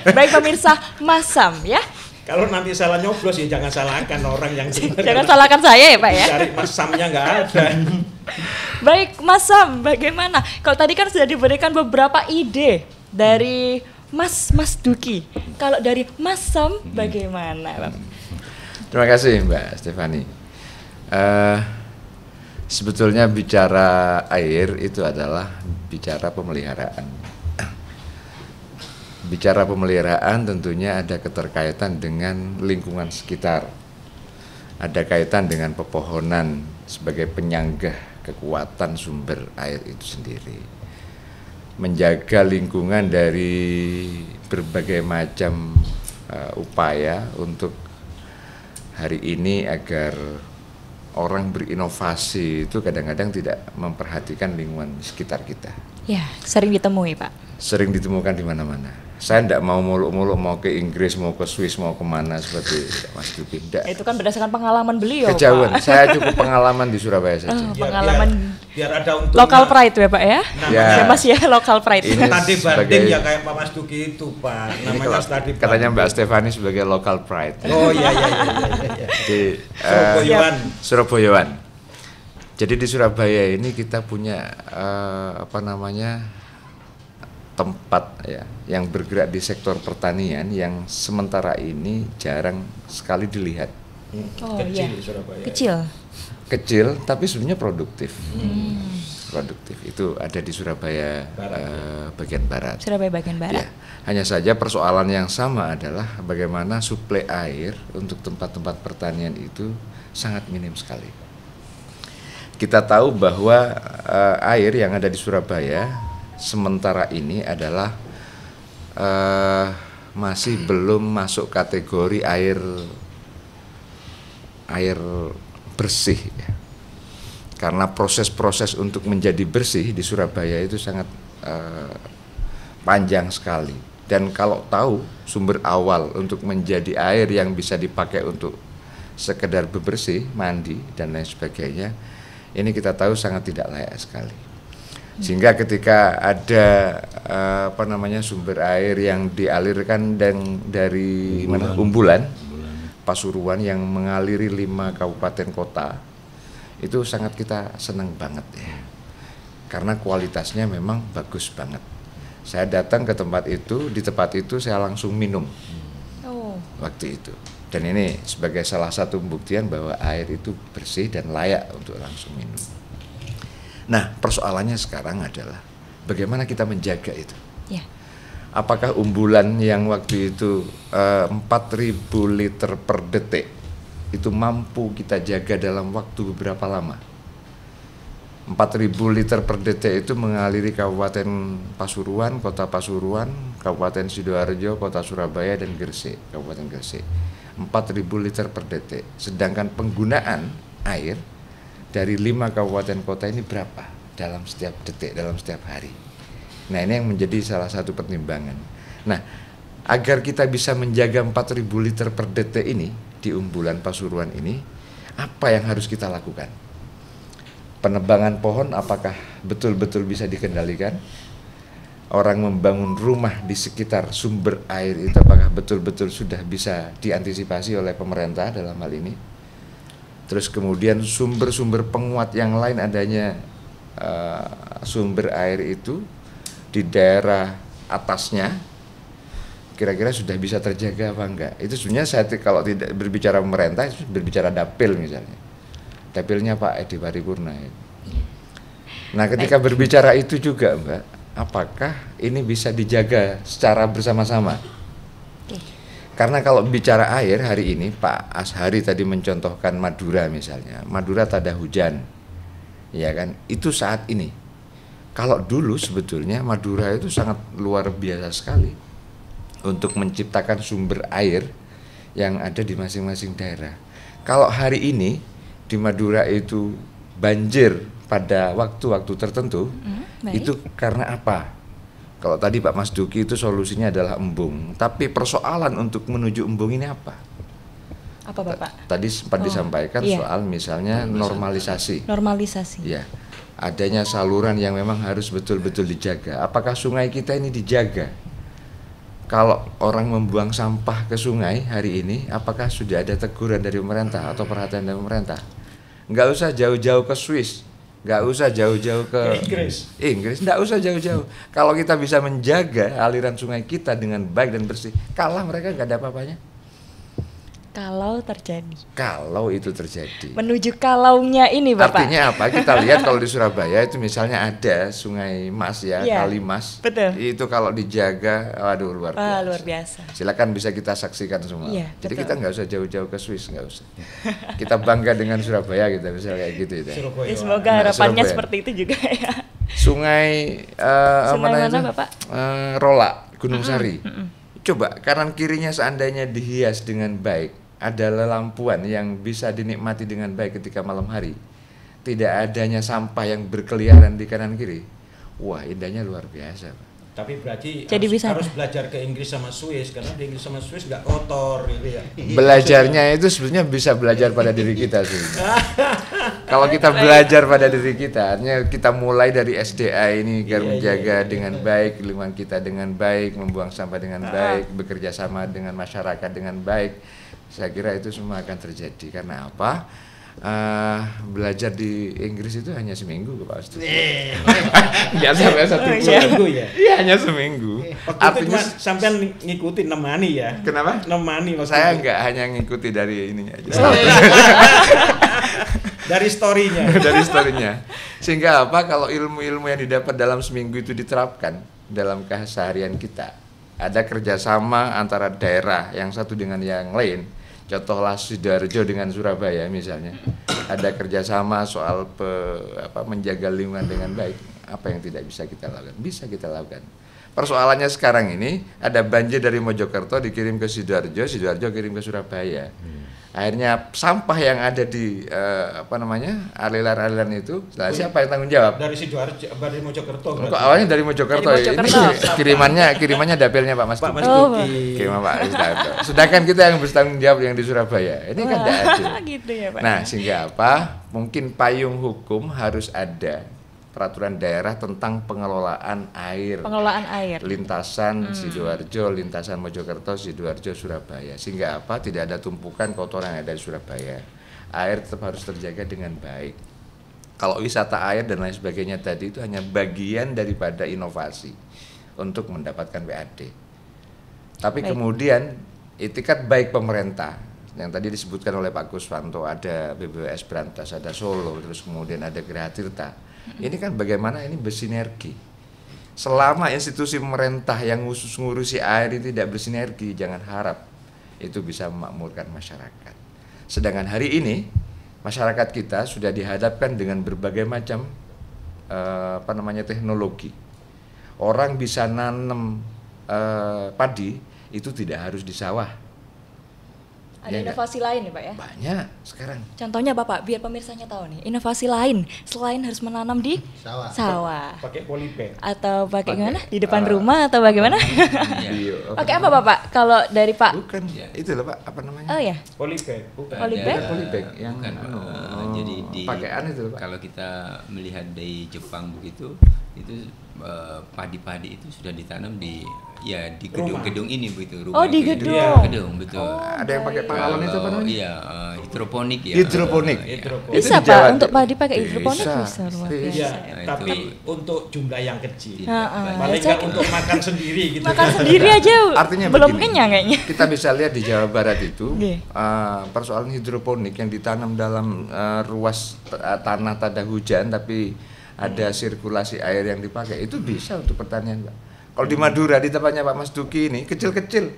Baik pemirsa, Mas Sam ya. Kalau nanti salah nyoblos ya jangan salahkan orang yang dengar. Jangan salahkan saya ya Pak ya. Cari Mas Samnya nggak ada. Baik Mas Sam, bagaimana? Kalau tadi kan sudah diberikan beberapa ide dari Mas Duki. Kalau dari Mas Sam bagaimana Pak? Terima kasih Mbak Stefani. Sebetulnya bicara air itu adalah bicara pemeliharaan. Bicara pemeliharaan tentunya ada keterkaitan dengan lingkungan sekitar. Ada kaitan dengan pepohonan sebagai penyanggah kekuatan sumber air itu sendiri. Menjaga lingkungan dari berbagai macam upaya untuk hari ini agar orang berinovasi itu kadang-kadang tidak memperhatikan lingkungan sekitar kita. Ya, sering ditemui, Pak. Sering ditemukan di mana-mana. Saya tidak mau muluk-muluk mau ke Inggris, mau ke Swiss, mau kemana seperti Mas Duki. Itu kan berdasarkan pengalaman beliau, Kejauhan. Pak. Saya cukup pengalaman di Surabaya saja. Pengalaman biar ada untungnya. local pride ya, Pak ya? Ya. Ya, Mas ya, local pride. Ini Tadi banding sebagai- ya kayak Pak Mas Duki itu, Pak. Ini Namanya kalau tadi katanya Mbak Stefani sebagai local pride. Oh iya. Di Surabayaan. Surabayaan. Jadi di Surabaya ini kita punya tempat ya yang bergerak di sektor pertanian yang sementara ini jarang sekali dilihat. Oh Kecil iya. Surabaya. Kecil. Kecil tapi sebenarnya produktif. Produktif itu ada di Surabaya bagian barat. Surabaya bagian barat. Ya, hanya saja persoalan yang sama adalah bagaimana suplai air untuk tempat-tempat pertanian itu sangat minim sekali. Kita tahu bahwa air yang ada di Surabaya sementara ini adalah masih belum masuk kategori air bersih ya. Karena proses-proses untuk menjadi bersih di Surabaya itu sangat panjang sekali. Dan kalau tahu sumber awal untuk menjadi air yang bisa dipakai untuk sekedar bebersih, mandi dan lain sebagainya, ini kita tahu sangat tidak layak sekali. Sehingga ketika ada sumber air yang dialirkan dari Umbulan, Pasuruan yang mengaliri 5 kabupaten kota, itu sangat kita senang banget ya. Karena kualitasnya memang bagus banget. Saya datang ke tempat itu, di tempat itu saya langsung minum waktu itu. Dan ini sebagai salah satu pembuktian bahwa air itu bersih dan layak untuk langsung minum. Nah, persoalannya sekarang adalah bagaimana kita menjaga itu. Ya. Apakah Umbulan yang waktu itu 4.000 liter per detik itu mampu kita jaga dalam waktu beberapa lama? 4.000 liter per detik itu mengaliri Kabupaten Pasuruan, Kota Pasuruan, Kabupaten Sidoarjo, Kota Surabaya, dan Gresik, Kabupaten Gresik. 4.000 liter per detik. Sedangkan penggunaan air dari 5 kabupaten kota ini berapa dalam setiap detik, dalam setiap hari. Nah, ini yang menjadi salah satu pertimbangan. Nah, agar kita bisa menjaga 4.000 liter per detik ini di Umbulan Pasuruan ini, apa yang harus kita lakukan? Penebangan pohon apakah betul-betul bisa dikendalikan? Orang membangun rumah di sekitar sumber air itu apakah betul-betul sudah bisa diantisipasi oleh pemerintah dalam hal ini? Terus kemudian sumber-sumber penguat yang lain adanya sumber air itu di daerah atasnya kira-kira sudah bisa terjaga apa enggak? Itu sebenarnya saya kalau tidak berbicara pemerintah, berbicara dapil misalnya. Dapilnya Pak Edi Paripurna. Nah, ketika berbicara itu juga Mbak, apakah ini bisa dijaga secara bersama-sama? Karena kalau bicara air hari ini Pak Ashari tadi mencontohkan Madura misalnya, Madura tak ada hujan, ya kan? Itu saat ini. Kalau dulu sebetulnya Madura itu sangat luar biasa sekali untuk menciptakan sumber air yang ada di masing-masing daerah. Kalau hari ini di Madura itu banjir pada waktu-waktu tertentu, itu karena apa? Kalau tadi Pak Mas Duki itu solusinya adalah embung, tapi persoalan untuk menuju embung ini apa? Apa Bapak? Tadi sempat disampaikan soal misalnya normalisasi. Normalisasi. Ya, adanya saluran yang memang harus betul-betul dijaga. Apakah sungai kita ini dijaga? Kalau orang membuang sampah ke sungai hari ini, apakah sudah ada teguran dari pemerintah atau perhatian dari pemerintah? Nggak usah jauh-jauh ke Swiss. Nggak usah jauh-jauh ke Inggris, nggak usah jauh-jauh. Kalau kita bisa menjaga aliran sungai kita dengan baik dan bersih, kalah mereka nggak ada apa-apanya. Kalau terjadi. Kalau itu terjadi. Menuju kalaunya ini Bapak. Artinya apa? Kita lihat kalau di Surabaya itu misalnya ada Sungai Mas ya, Iya, Kali Mas. betul. Itu kalau dijaga, waduh luar biasa. Luar biasa. Silakan bisa kita saksikan semua. Iya, Jadi betul. kita nggak usah jauh-jauh ke Swiss, nggak usah. Kita bangga dengan Surabaya, kita bisa kayak gitu. Ya. Ya, semoga harapannya Surabaya. seperti itu juga ya. Sungai Sungai mana, itu? Bapak? Rola, Gunung Sari. Coba kanan kirinya seandainya dihias dengan baik, ada lelampuan yang bisa dinikmati dengan baik ketika malam hari. Tidak adanya sampah yang berkeliaran di kanan kiri. Wah, indahnya luar biasa, Pak. Tapi berarti Jadi bisa harus belajar ke Inggris sama Swiss, karena di Inggris sama Swiss nggak kotor gitu ya. Belajarnya itu sebenarnya bisa belajar pada diri kita sih. Kalau kita belajar pada diri kita, artinya kita mulai dari SDA ini agar menjaga dengan baik lingkungan kita dengan baik, membuang sampah dengan baik, bekerja sama dengan masyarakat dengan baik. Saya kira itu semua akan terjadi. Karena apa? Belajar di Inggris itu hanya seminggu, Pak Astu. Nggak sampai 1 bulan. Seminggu ya. Iya, hanya seminggu. Waktu Artinya itu sampean ngikutin nemani ya. kenapa? Nemani waktu Saya itu. nggak hanya ngikuti dari ininya aja. Dari story-nya. Dari story-nya. Sehingga apa? Kalau ilmu-ilmu yang didapat dalam seminggu itu diterapkan dalam keseharian kita, ada kerjasama antara daerah yang satu dengan yang lain. Contohlah Sidoarjo dengan Surabaya misalnya, ada kerjasama soal menjaga lingkungan dengan baik. Apa yang tidak bisa kita lakukan? Bisa kita lakukan. Persoalannya sekarang ini ada banjir dari Mojokerto dikirim ke Sidoarjo, Sidoarjo kirim ke Surabaya. Akhirnya sampah yang ada di aliran-aliran itu, siapa yang tanggung jawab? Dari Sidoarjo, dari Mojokerto. Kok awalnya dari Mojokerto, Dari Mojokerto. Ini kirimannya dapelnya Pak Mas Pak Mas Oh, Duki. Kiriman Pak Istarto. Sedangkan kita yang bertanggung jawab yang di Surabaya. Ini kan tidak adil. Gitu ya Pak. Nah, sehingga apa? Mungkin payung hukum harus ada peraturan daerah tentang pengelolaan air. Pengelolaan air. Lintasan Sidoarjo, lintasan Mojokerto, Sidoarjo, Surabaya. Sehingga apa? Tidak ada tumpukan kotoran yang ada di Surabaya. Air tetap harus terjaga dengan baik. Kalau wisata air dan lain sebagainya tadi itu hanya bagian daripada inovasi untuk mendapatkan WAD. Tapi Baik. kemudian itikat baik pemerintah yang tadi disebutkan oleh Pak Kuswanto, ada BBWS Brantas, ada Solo, terus kemudian ada Geraha Tirta. Ini kan bagaimana ini bersinergi. Selama institusi pemerintah yang khusus ngurusi air ini tidak bersinergi, jangan harap itu bisa memakmurkan masyarakat. Sedangkan hari ini masyarakat kita sudah dihadapkan dengan berbagai macam teknologi. Orang bisa nanam padi itu tidak harus di sawah. Ada Ya, inovasi lain nih Pak ya? banyak sekarang. Contohnya Bapak, biar pemirsanya tahu nih, inovasi lain selain harus menanam di sawah. Pakai polybag. Atau pakai gimana? Di depan rumah atau bagaimana? Bio, Pakai apa Bapak? Kalau dari Pak? Bukan, itu loh Pak, apa namanya? Oh ya, Polybag, bukan. polybag? Bukan polybag, yang bukan, jadi pakaian itu loh Pak. kalau kita melihat dari Jepang begitu, itu padi-padi itu sudah ditanam di gedung-gedung ini begitu. Oh, di itu. gedung. Iya, gedung betul. Ada yang pakai pangalon itu apa namanya? Iya, hidroponik ya. Hidroponik. Hidroponik. Bisa Itu di Jawa. Pak, untuk padi pakai hidroponik Bisa. bisa luar Bisa. Iya, biasa. Nah, tapi itu. untuk jumlah yang kecil. Tidak Heeh. banyak. Paling Saya- nggak untuk makan sendiri gitu. Makan sendiri aja Artinya belum begini, kenyang kayaknya. Kita bisa lihat di Jawa Barat itu Oke. persoalan hidroponik yang ditanam dalam ruas tanah tanda hujan tapi ada sirkulasi air yang dipakai itu bisa untuk pertanian Pak. Kalau di Madura di tempatnya Pak Mas Duki ini kecil-kecil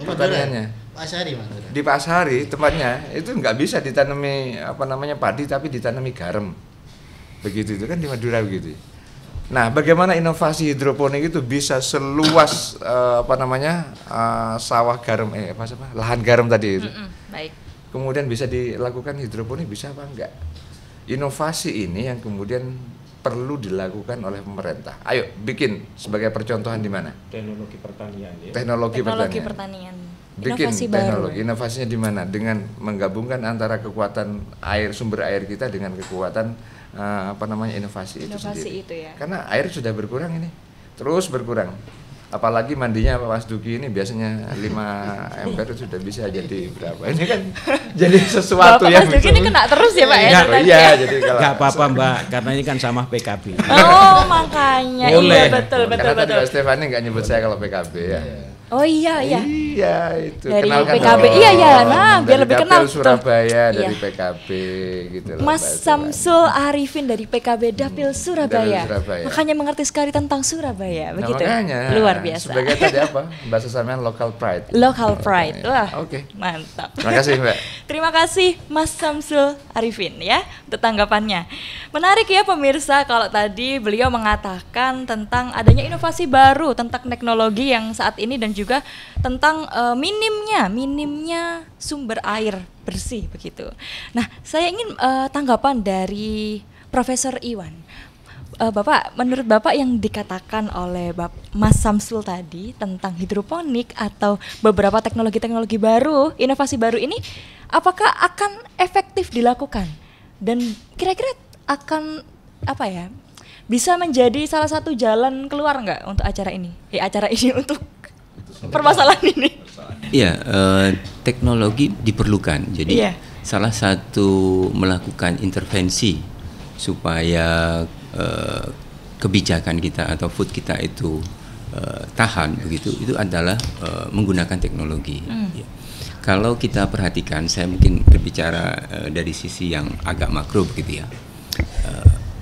pertaniannya. Pak Sari Mas. Di Pasari tempatnya itu nggak bisa ditanami padi tapi ditanami garam. Begitu itu kan di Madura begitu. Nah, bagaimana inovasi hidroponik itu bisa seluas sawah garam lahan garam tadi itu. Baik. Kemudian bisa dilakukan hidroponik bisa apa enggak? Inovasi ini yang kemudian perlu dilakukan oleh pemerintah. Ayo bikin sebagai percontohan di mana? Teknologi pertanian ya. Teknologi Teknologi pertanian. pertanian. Bikin Inovasi teknologi. baru. Inovasinya di mana? Dengan menggabungkan antara kekuatan air, sumber air kita dengan kekuatan inovasi itu Inovasi sendiri. itu ya. Karena air sudah berkurang ini, terus berkurang. Apalagi mandinya Pak Mas Duki ini biasanya 5 ember itu sudah bisa jadi berapa? Ini kan jadi sesuatu Bapak yang Mas Duki ini kena terus ya Pak ya? Oh, iya, jadi kalau Nggak apa-apa Mbak, karena ini kan sama PKB. Oh makanya Boleh. iya betul karena tadi betul. Pak Stefani nggak nyebut saya kalau PKB ya. Oh iya iya. Iya itu. Dari Kenalkan PKB. dong. Iya iya. Nah, biar Dari lebih Dapil kenal tuh. Surabaya Iya. dari PKB gitu loh. Mas Mbak Stefani. Samsul Arifin dari PKB Dapil Surabaya. Dapil Surabaya. Makanya mengerti sekali tentang Surabaya, Nah, begitu. makanya Luar biasa. sebagai tadi apa? Bahasa sampean local pride. Local pride. Wah. Oke. Mantap. Terima kasih, Mbak. Terima kasih Mas Samsul Arifin ya untuk tanggapannya. Menarik ya pemirsa kalau tadi beliau mengatakan tentang adanya inovasi baru tentang teknologi yang saat ini dan juga tentang minimnya sumber air bersih begitu. Nah, saya ingin tanggapan dari Profesor Iwan. Bapak, menurut Bapak yang dikatakan oleh Mas Samsul tadi tentang hidroponik atau beberapa teknologi-teknologi baru, inovasi baru ini, apakah akan efektif dilakukan? Dan kira-kira akan apa ya? Bisa menjadi salah satu jalan keluar nggak untuk acara ini? Untuk permasalahan ini. Iya, teknologi diperlukan. Jadi salah satu melakukan intervensi supaya kebijakan kita atau food kita itu tahan begitu, itu adalah menggunakan teknologi. Ya. Kalau kita perhatikan, saya mungkin berbicara dari sisi yang agak makro begitu ya.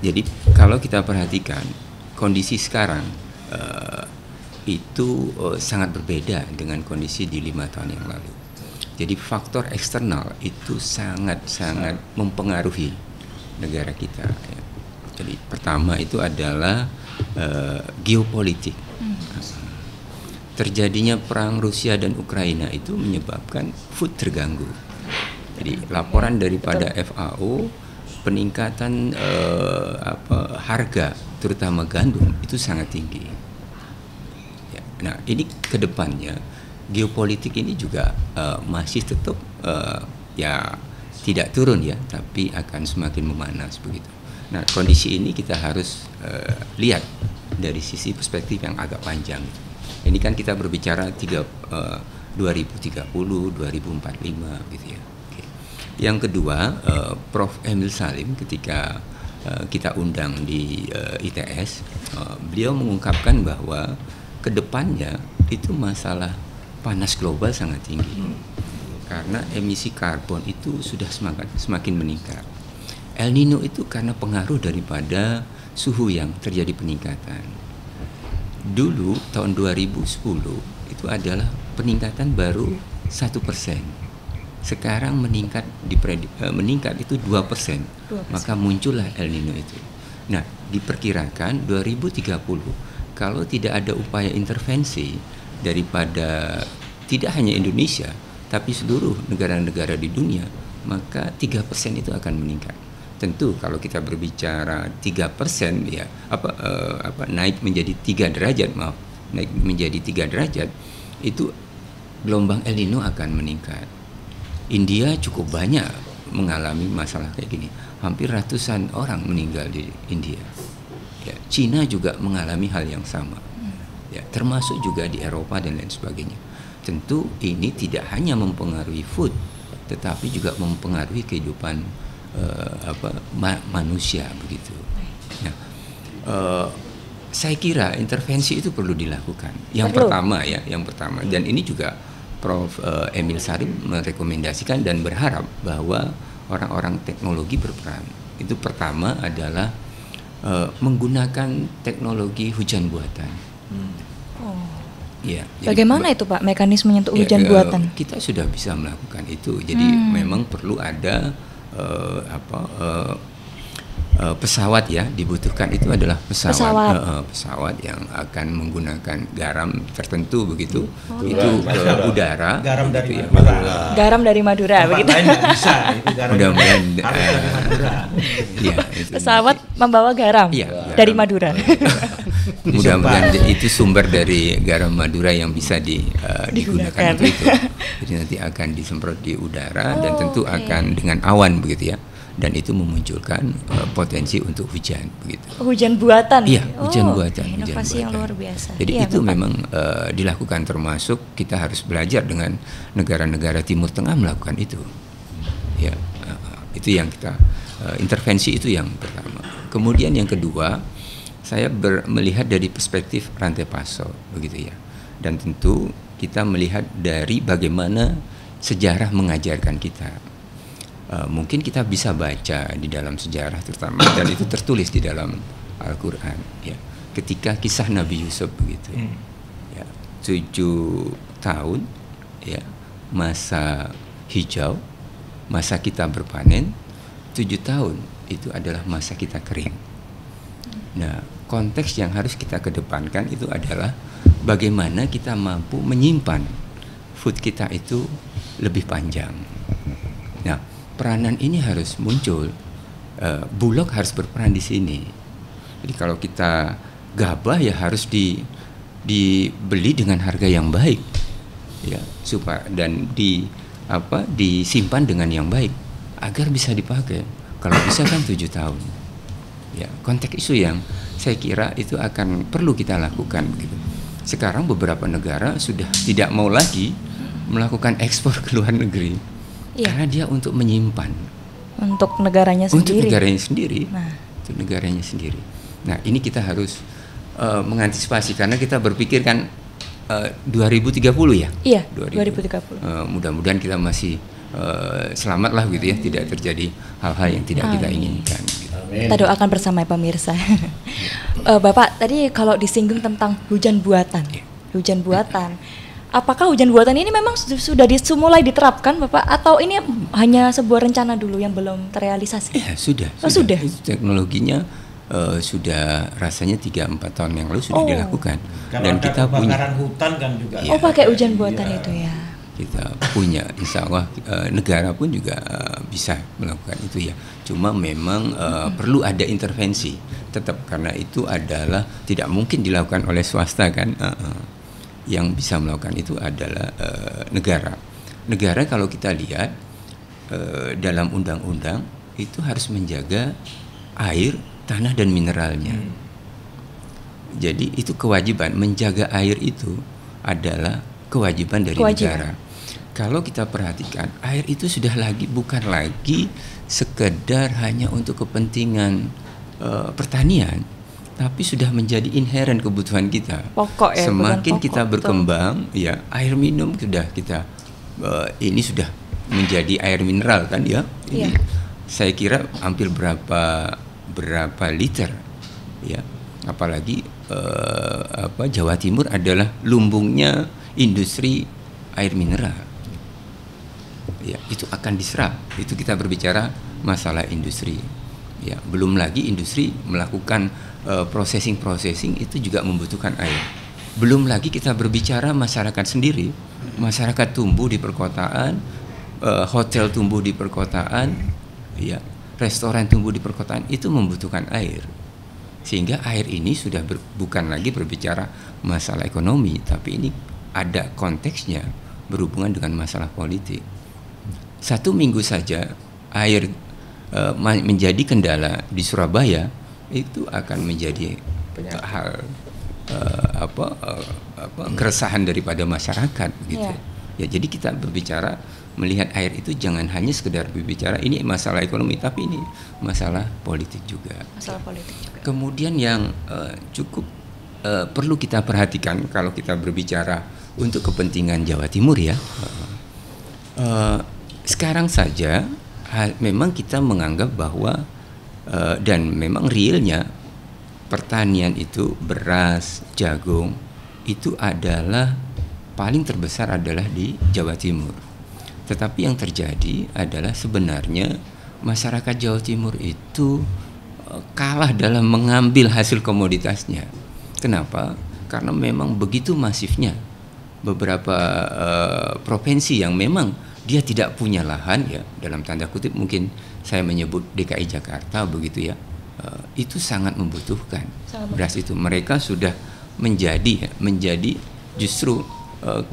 Jadi kalau kita perhatikan kondisi sekarang itu sangat berbeda dengan kondisi di 5 tahun yang lalu. Jadi faktor eksternal itu sangat mempengaruhi negara kita. Ya. Jadi pertama itu adalah geopolitik. Terjadinya perang Rusia dan Ukraina itu menyebabkan food terganggu. Jadi laporan daripada FAO, peningkatan harga terutama gandum itu sangat tinggi. Ya, nah ini kedepannya geopolitik ini juga masih tetap ya tidak turun ya, tapi akan semakin memanas begitu. Nah kondisi ini kita harus lihat dari sisi perspektif yang agak panjang. Ini kan kita berbicara 2030, 2045 gitu ya. Oke. Yang kedua, Prof. Emil Salim ketika kita undang di ITS, beliau mengungkapkan bahwa kedepannya itu masalah panas global sangat tinggi karena emisi karbon itu sudah semakin meningkat. El Nino itu karena pengaruh daripada suhu yang terjadi peningkatan. Dulu tahun 2010 itu adalah peningkatan baru 1%. Sekarang meningkat itu 2%. Maka muncullah El Nino itu. Nah, diperkirakan 2030 kalau tidak ada upaya intervensi daripada tidak hanya Indonesia tapi seluruh negara-negara di dunia, maka 3% itu akan meningkat. Tentu kalau kita berbicara 3% ya naik menjadi 3 derajat naik menjadi 3 derajat itu gelombang El Nino akan meningkat. India cukup banyak mengalami masalah kayak gini, hampir ratusan orang meninggal di India. Ya, Cina juga mengalami hal yang sama. Ya, termasuk juga di Eropa dan lain sebagainya. Tentu ini tidak hanya mempengaruhi food, tetapi juga mempengaruhi kehidupan manusia begitu. Nah, saya kira intervensi itu perlu dilakukan. Yang pertama, dan ini juga Prof. Emil Salim merekomendasikan dan berharap bahwa orang-orang teknologi berperan. Itu pertama adalah menggunakan teknologi hujan buatan. Ya, bagaimana itu Pak mekanismenya untuk hujan buatan? Kita sudah bisa melakukan itu. Jadi memang perlu ada pesawat ya, dibutuhkan itu adalah pesawat yang akan menggunakan garam tertentu begitu. Itu ke udara. Garam dari Madura. Garam dari Madura Tempat begitu. lain nggak bisa, itu garam Mudah-mudahan dari Madura. ya, Pesawat membawa garam dari Madura. Mudah-mudahan itu sumber dari garam Madura yang bisa digunakan untuk itu. Jadi nanti akan disemprot di udara dan tentu akan dengan awan begitu ya. Dan itu memunculkan potensi untuk hujan begitu. Hujan buatan. Iya, hujan buatan. Inovasi hujan yang buatan. luar biasa. Jadi iya, itu Bapak. memang dilakukan, termasuk kita harus belajar dengan negara-negara Timur Tengah melakukan itu. Ya, itu yang kita intervensi itu yang pertama. Kemudian yang kedua, saya melihat dari perspektif rantai pasok begitu ya. Dan tentu kita melihat dari bagaimana sejarah mengajarkan kita. Mungkin kita bisa baca di dalam sejarah terutama, dan itu tertulis di dalam Al-Quran, ya. Ketika kisah Nabi Yusuf begitu, ya, 7 tahun, ya, masa hijau, masa kita berpanen, 7 tahun itu adalah masa kita kering. Nah, konteks yang harus kita kedepankan itu adalah bagaimana kita mampu menyimpan food kita itu lebih panjang. Nah, peranan ini harus muncul. Bulog harus berperan di sini. Jadi kalau kita gabah ya harus dibeli dengan harga yang baik, ya, supaya dan disimpan dengan yang baik agar bisa dipakai. Kalau bisa kan 7 tahun. Ya, konteks isu yang saya kira itu akan perlu kita lakukan begitu. Sekarang beberapa negara sudah tidak mau lagi melakukan ekspor ke luar negeri, karena dia untuk menyimpan untuk negaranya sendiri. Untuk negaranya sendiri. Nah, ini kita harus mengantisipasi karena kita berpikir kan 2030 ya. Iya, 2030. Mudah-mudahan kita masih selamat lah gitu ya, tidak terjadi hal-hal yang tidak kita inginkan. Gitu. Kita doakan bersama ya pemirsa. Bapak tadi kalau disinggung tentang hujan buatan, hujan buatan. Apakah hujan buatan ini memang sudah mulai diterapkan, Bapak, atau ini hanya sebuah rencana dulu yang belum terrealisasi? Ya, sudah. Sudah. Teknologinya sudah rasanya 3-4 tahun yang lalu sudah dilakukan. Kalau dan ada kita punya hutan kan juga. Ya, pakai hujan buatan itu ya. Kita punya, insya Allah negara pun juga bisa melakukan itu ya. Cuma memang perlu ada intervensi tetap, karena itu adalah tidak mungkin dilakukan oleh swasta kan. Yang bisa melakukan itu adalah negara. Negara kalau kita lihat dalam undang-undang itu harus menjaga air, tanah dan mineralnya. Jadi itu kewajiban, menjaga air itu adalah kewajiban dari negara. Kalau kita perhatikan, air itu sudah bukan lagi sekedar hanya untuk kepentingan pertanian, tapi sudah menjadi inheren kebutuhan kita. Pokok ya. Semakin kita berkembang, ya, air minum sudah kita ini sudah menjadi air mineral kan ya. Ini saya kira hampir berapa liter, ya. Apalagi Jawa Timur adalah lumbungnya industri air mineral. Ya, itu akan diserap. Itu kita berbicara masalah industri. Ya, belum lagi industri melakukan processing itu juga membutuhkan air. Belum lagi kita berbicara masyarakat sendiri. Masyarakat tumbuh di perkotaan, hotel tumbuh di perkotaan, ya, restoran tumbuh di perkotaan, itu membutuhkan air. Sehingga air ini sudah bukan lagi berbicara masalah ekonomi, tapi ini ada konteksnya berhubungan dengan masalah politik. 1 minggu saja air menjadi kendala di Surabaya, itu akan menjadi hal keresahan daripada masyarakat gitu. Ya, jadi kita berbicara melihat air itu jangan hanya sekedar berbicara ini masalah ekonomi, tapi ini masalah politik juga. Masalah politik juga. Kemudian yang cukup perlu kita perhatikan kalau kita berbicara untuk kepentingan Jawa Timur ya, sekarang saja memang kita menganggap bahwa dan memang realnya pertanian itu beras, jagung itu adalah paling terbesar adalah di Jawa Timur. Tetapi yang terjadi adalah sebenarnya masyarakat Jawa Timur itu kalah dalam mengambil hasil komoditasnya. Kenapa? Karena memang begitu masifnya beberapa provinsi yang memang dia tidak punya lahan, ya, dalam tanda kutip mungkin saya menyebut DKI Jakarta begitu ya, itu sangat membutuhkan beras itu. Mereka sudah menjadi justru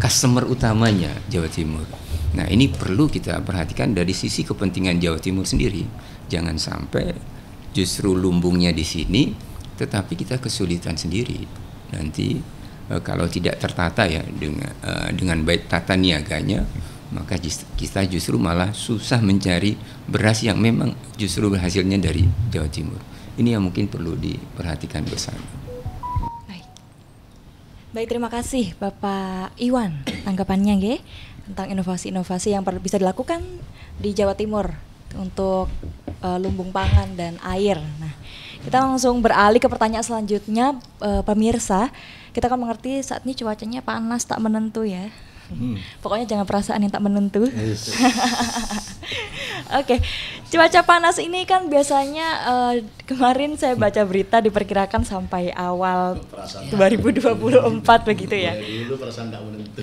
customer utamanya Jawa Timur. Nah, ini perlu kita perhatikan dari sisi kepentingan Jawa Timur sendiri. Jangan sampai justru lumbungnya di sini, tetapi kita kesulitan sendiri. Nanti kalau tidak tertata ya dengan baik tata niaganya, maka kita justru malah susah mencari beras yang memang justru hasilnya dari Jawa Timur. Ini yang mungkin perlu diperhatikan bersama. Baik, terima kasih Bapak Iwan tanggapannya nggih tentang inovasi-inovasi yang bisa dilakukan di Jawa Timur untuk lumbung pangan dan air. Nah, kita langsung beralih ke pertanyaan selanjutnya, pemirsa. Kita akan mengerti saat ini cuacanya panas tak menentu ya. Pokoknya jangan perasaan yang tak menentu. Yes. Oke, cuaca panas ini kan biasanya kemarin saya baca berita diperkirakan sampai awal 2024 begitu ya. Dulu perasaan tak menentu.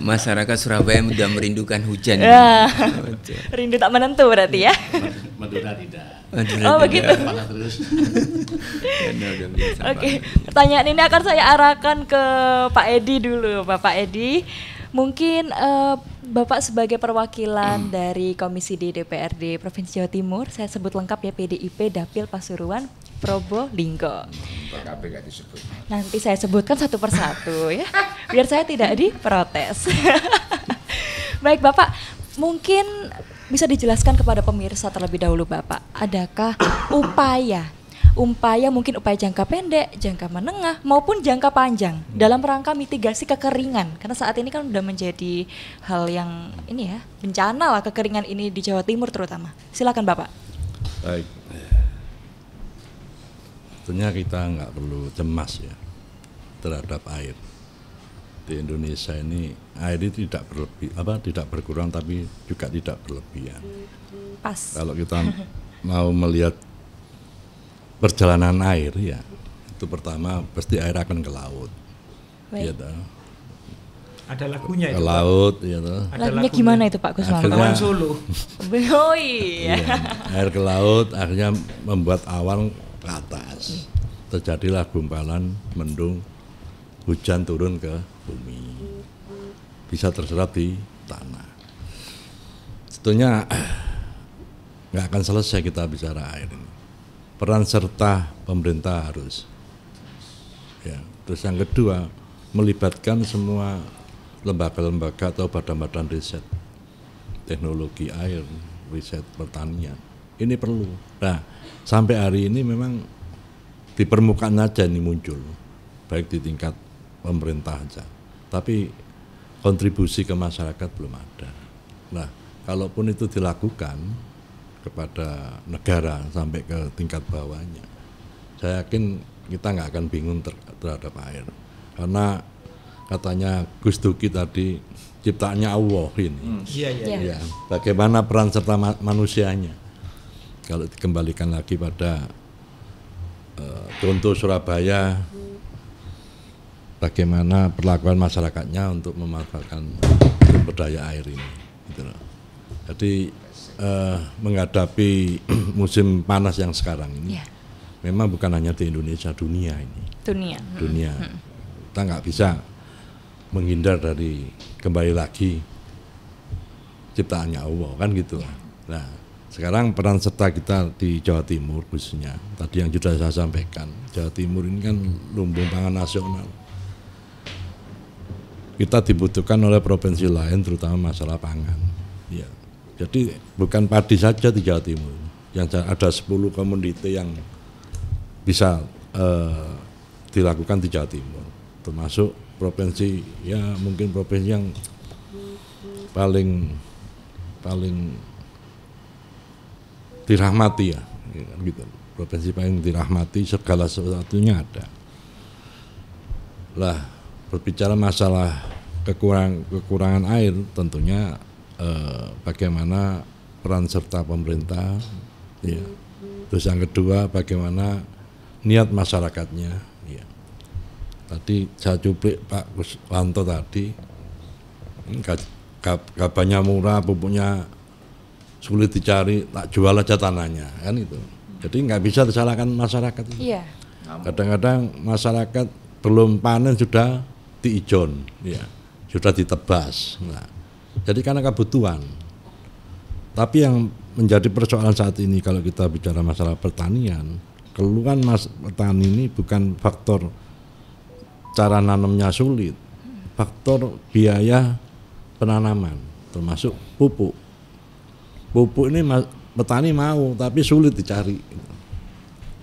Masyarakat Surabaya sudah merindukan hujan. Ya, rindu tak menentu berarti ya. Madura tidak. Oh begitu. Panas terus. Oke, pertanyaan ini akan saya arahkan ke Pak Edi dulu, Bapak Edi. Mungkin Bapak sebagai perwakilan dari Komisi D DPRD Provinsi Jawa Timur, saya sebut lengkap ya, PDIP Dapil Pasuruan Probolinggo. PKB nggak disebut. Nanti saya sebutkan satu persatu ya, biar saya tidak diprotes. Baik Bapak, mungkin bisa dijelaskan kepada pemirsa terlebih dahulu Bapak, adakah upaya mungkin upaya jangka pendek, jangka menengah maupun jangka panjang dalam rangka mitigasi kekeringan, karena saat ini kan sudah menjadi hal yang ini ya, bencana lah kekeringan ini di Jawa Timur terutama. Silakan Bapak. Baik, tentunya kita nggak perlu cemas ya terhadap air. Di Indonesia ini air itu tidak berkurang tapi juga tidak berlebihan. Pas. Kalau kita mau melihat perjalanan air ya, itu pertama pasti air akan ke laut. Baik. Gitu. Ada lagunya Ke itu. laut gitu. Lagunya gimana itu Pak Kusmanto? Awan Solo. Oh iya. Iya, air ke laut akhirnya membuat awan ke atas. Terjadilah gumpalan, mendung, hujan turun ke bumi. Bisa terserap di tanah. Tentunya nggak akan selesai kita bicara air ini. Peran serta pemerintah harus. Ya, terus yang kedua, melibatkan semua lembaga-lembaga atau badan-badan riset teknologi air, riset pertanian. Ini perlu. Nah, sampai hari ini memang di permukaan aja ini muncul, baik di tingkat pemerintah aja. Tapi kontribusi ke masyarakat belum ada. Nah, kalaupun itu dilakukan kepada negara sampai ke tingkat bawahnya, saya yakin kita nggak akan bingung terhadap air, karena katanya Gus Duki tadi ciptaannya Allah ini. Iya. Ya, bagaimana peran serta manusianya? Kalau dikembalikan lagi pada contoh Surabaya, bagaimana perlakuan masyarakatnya untuk memanfaatkan sumber daya air ini. Gitu loh. Jadi menghadapi musim panas yang sekarang ini, memang bukan hanya di Indonesia, dunia ini. Dunia. Kita nggak bisa menghindar dari kembali lagi ciptaannya Allah kan gitu. Nah, sekarang peran serta kita di Jawa Timur khususnya, tadi yang sudah saya sampaikan, Jawa Timur ini kan lumbung pangan nasional. Kita dibutuhkan oleh provinsi lain terutama masalah pangan. Ya. Jadi bukan padi saja di Jawa Timur, yang ada 10 komoditi yang bisa dilakukan di Jawa Timur, termasuk provinsi ya mungkin provinsi yang paling dirahmati ya, gitu. Provinsi paling dirahmati, segala sesuatunya ada. Lah, berbicara masalah kekurangan air, tentunya bagaimana peran serta pemerintah, ya. Terus yang kedua bagaimana niat masyarakatnya, ya. Tadi saya cuplik Pak Kuswanto tadi, gabahnya murah, pupuknya sulit dicari, tak jual aja tanahnya, kan itu. Jadi nggak bisa disalahkan masyarakat. Iya. Kadang-kadang masyarakat belum panen sudah diijon, ya, sudah ditebas. Nah, jadi karena kebutuhan. Tapi yang menjadi persoalan saat ini kalau kita bicara masalah pertanian, keluhan petani ini bukan faktor cara nanamnya sulit, faktor biaya penanaman, termasuk pupuk. Pupuk ini petani mau, tapi sulit dicari.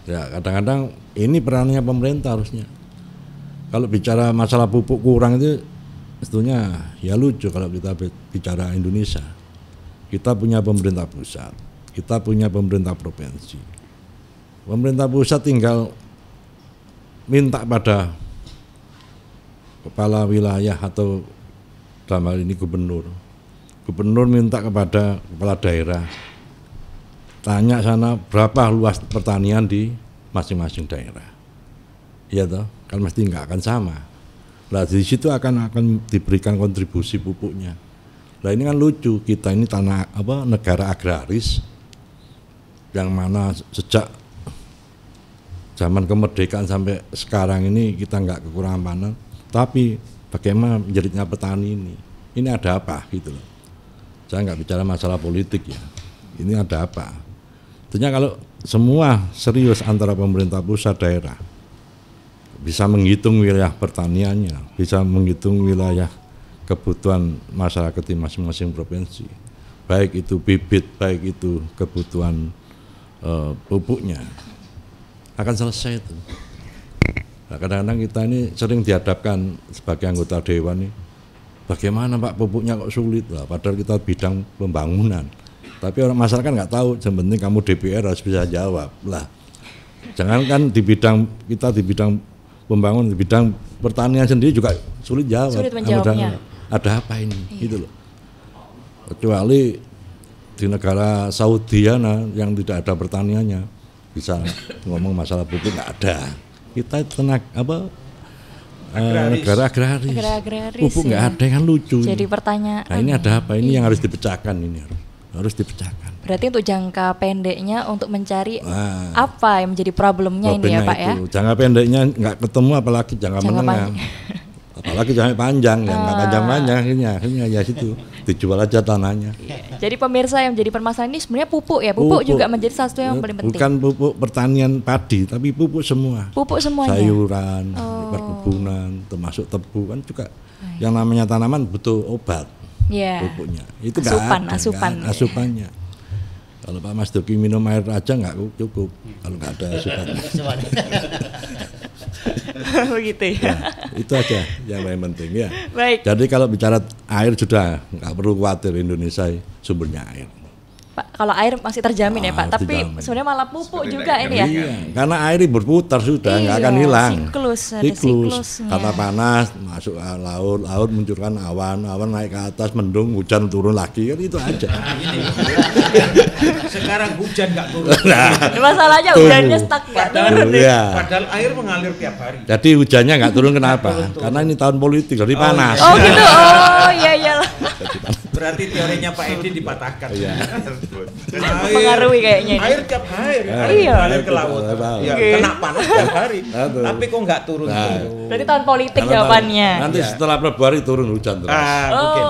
Ya, kadang-kadang ini perannya pemerintah harusnya. Kalau bicara masalah pupuk kurang itu sebetulnya ya lucu kalau kita bicara Indonesia. Kita punya pemerintah pusat, kita punya pemerintah provinsi. Pemerintah pusat tinggal minta pada kepala wilayah atau dalam hal ini gubernur. Gubernur minta kepada kepala daerah, tanya sana berapa luas pertanian di masing-masing daerah. Iya toh, kan mesti nggak akan sama. Nah di situ akan diberikan kontribusi pupuknya. Nah ini kan lucu, kita ini negara agraris yang mana sejak zaman kemerdekaan sampai sekarang ini kita nggak kekurangan panen, tapi bagaimana menjeritnya petani ini ada apa gitu loh. Saya nggak bicara masalah politik ya, ini ada apa. Tentunya kalau semua serius antara pemerintah pusat daerah bisa menghitung wilayah pertaniannya, bisa menghitung wilayah kebutuhan masyarakat di masing-masing provinsi, baik itu bibit, baik itu kebutuhan pupuknya, akan selesai itu. Nah, kadang-kadang kita ini sering dihadapkan sebagai anggota dewan nih, bagaimana Pak pupuknya kok sulit lah, padahal kita bidang pembangunan. Tapi orang masyarakat nggak tahu, yang penting kamu DPR harus bisa jawab lah. Jangankan di bidang pembangunan, di bidang pertanian sendiri juga sulit jawab. Sulit menjawabnya. Ada apa ini? Gitu loh. Kecuali di negara Saudi yang tidak ada pertaniannya bisa ngomong masalah pupuk, nggak ada. Kita negara agraris. Pupuk nggak ada, kan lucu. Jadi pertanyaan. Nah ini ada apa? Ini yang harus dipecahkan, ini harus dipecahkan. Berarti untuk jangka pendeknya untuk mencari apa yang menjadi problemnya ini ya Pak ya? Jangka pendeknya nggak ketemu, apalagi jangka menengah. Apalagi jangka panjang, ya nggak panjang-panjang, akhirnya ya situ dijual aja tanahnya. Jadi pemirsa yang menjadi permasalahan ini sebenarnya pupuk ya, pupuk juga menjadi satu yang paling penting. Bukan pupuk pertanian padi, tapi pupuk semua. Pupuk semuanya. Sayuran, perkebunan, termasuk tebu kan juga. Yang namanya tanaman butuh obat. Pupuknya. Itu asupannya. Kalau Pak Mas Duki minum air aja nggak cukup kalau nggak ada asupannya. Begitu ya. Itu aja yang paling penting ya. Baik. Jadi kalau bicara air sudah nggak perlu khawatir, Indonesia sumbernya air. Pak, kalau air masih terjamin ya Pak, tapi sebenarnya malah pupuk juga ini ya. Iya, karena air berputar sudah nggak akan hilang. Siklus. Kata panas masuk laut munculkan awan naik ke atas, mendung, hujan turun lagi, kan itu aja. Sekarang hujan nggak turun. Masalahnya hujannya stuck nggak turun. Padahal air mengalir tiap hari. Jadi hujannya nggak turun kenapa? Karena ini tahun politik, jadi panas. Oh gitu. Oh iya. Berarti teorinya Pak Edi dipatahkan. Iya. Mempengaruhi kayaknya ini. Air tiap hari mengalir ke laut. Ya, kena panas tiap hari. Tapi kok nggak turun? Berarti tahun politik jawabannya. Nanti setelah Februari turun hujan terus. Mungkin.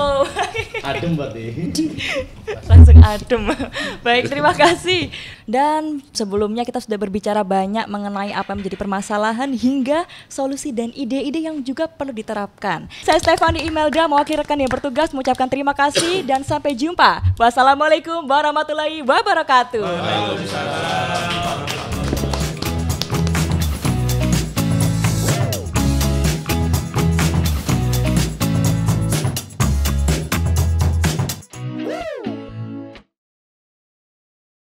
Adem berarti. Langsung adem. Baik, terima kasih. Dan sebelumnya kita sudah berbicara banyak mengenai apa yang menjadi permasalahan hingga solusi dan ide-ide yang juga perlu diterapkan. Saya Stefani Imelda, mewakili rekan yang bertugas mengucapkan terima kasih dan sampai jumpa. Wassalamualaikum warahmatullahi wabarakatuh. Waalaikumsalam.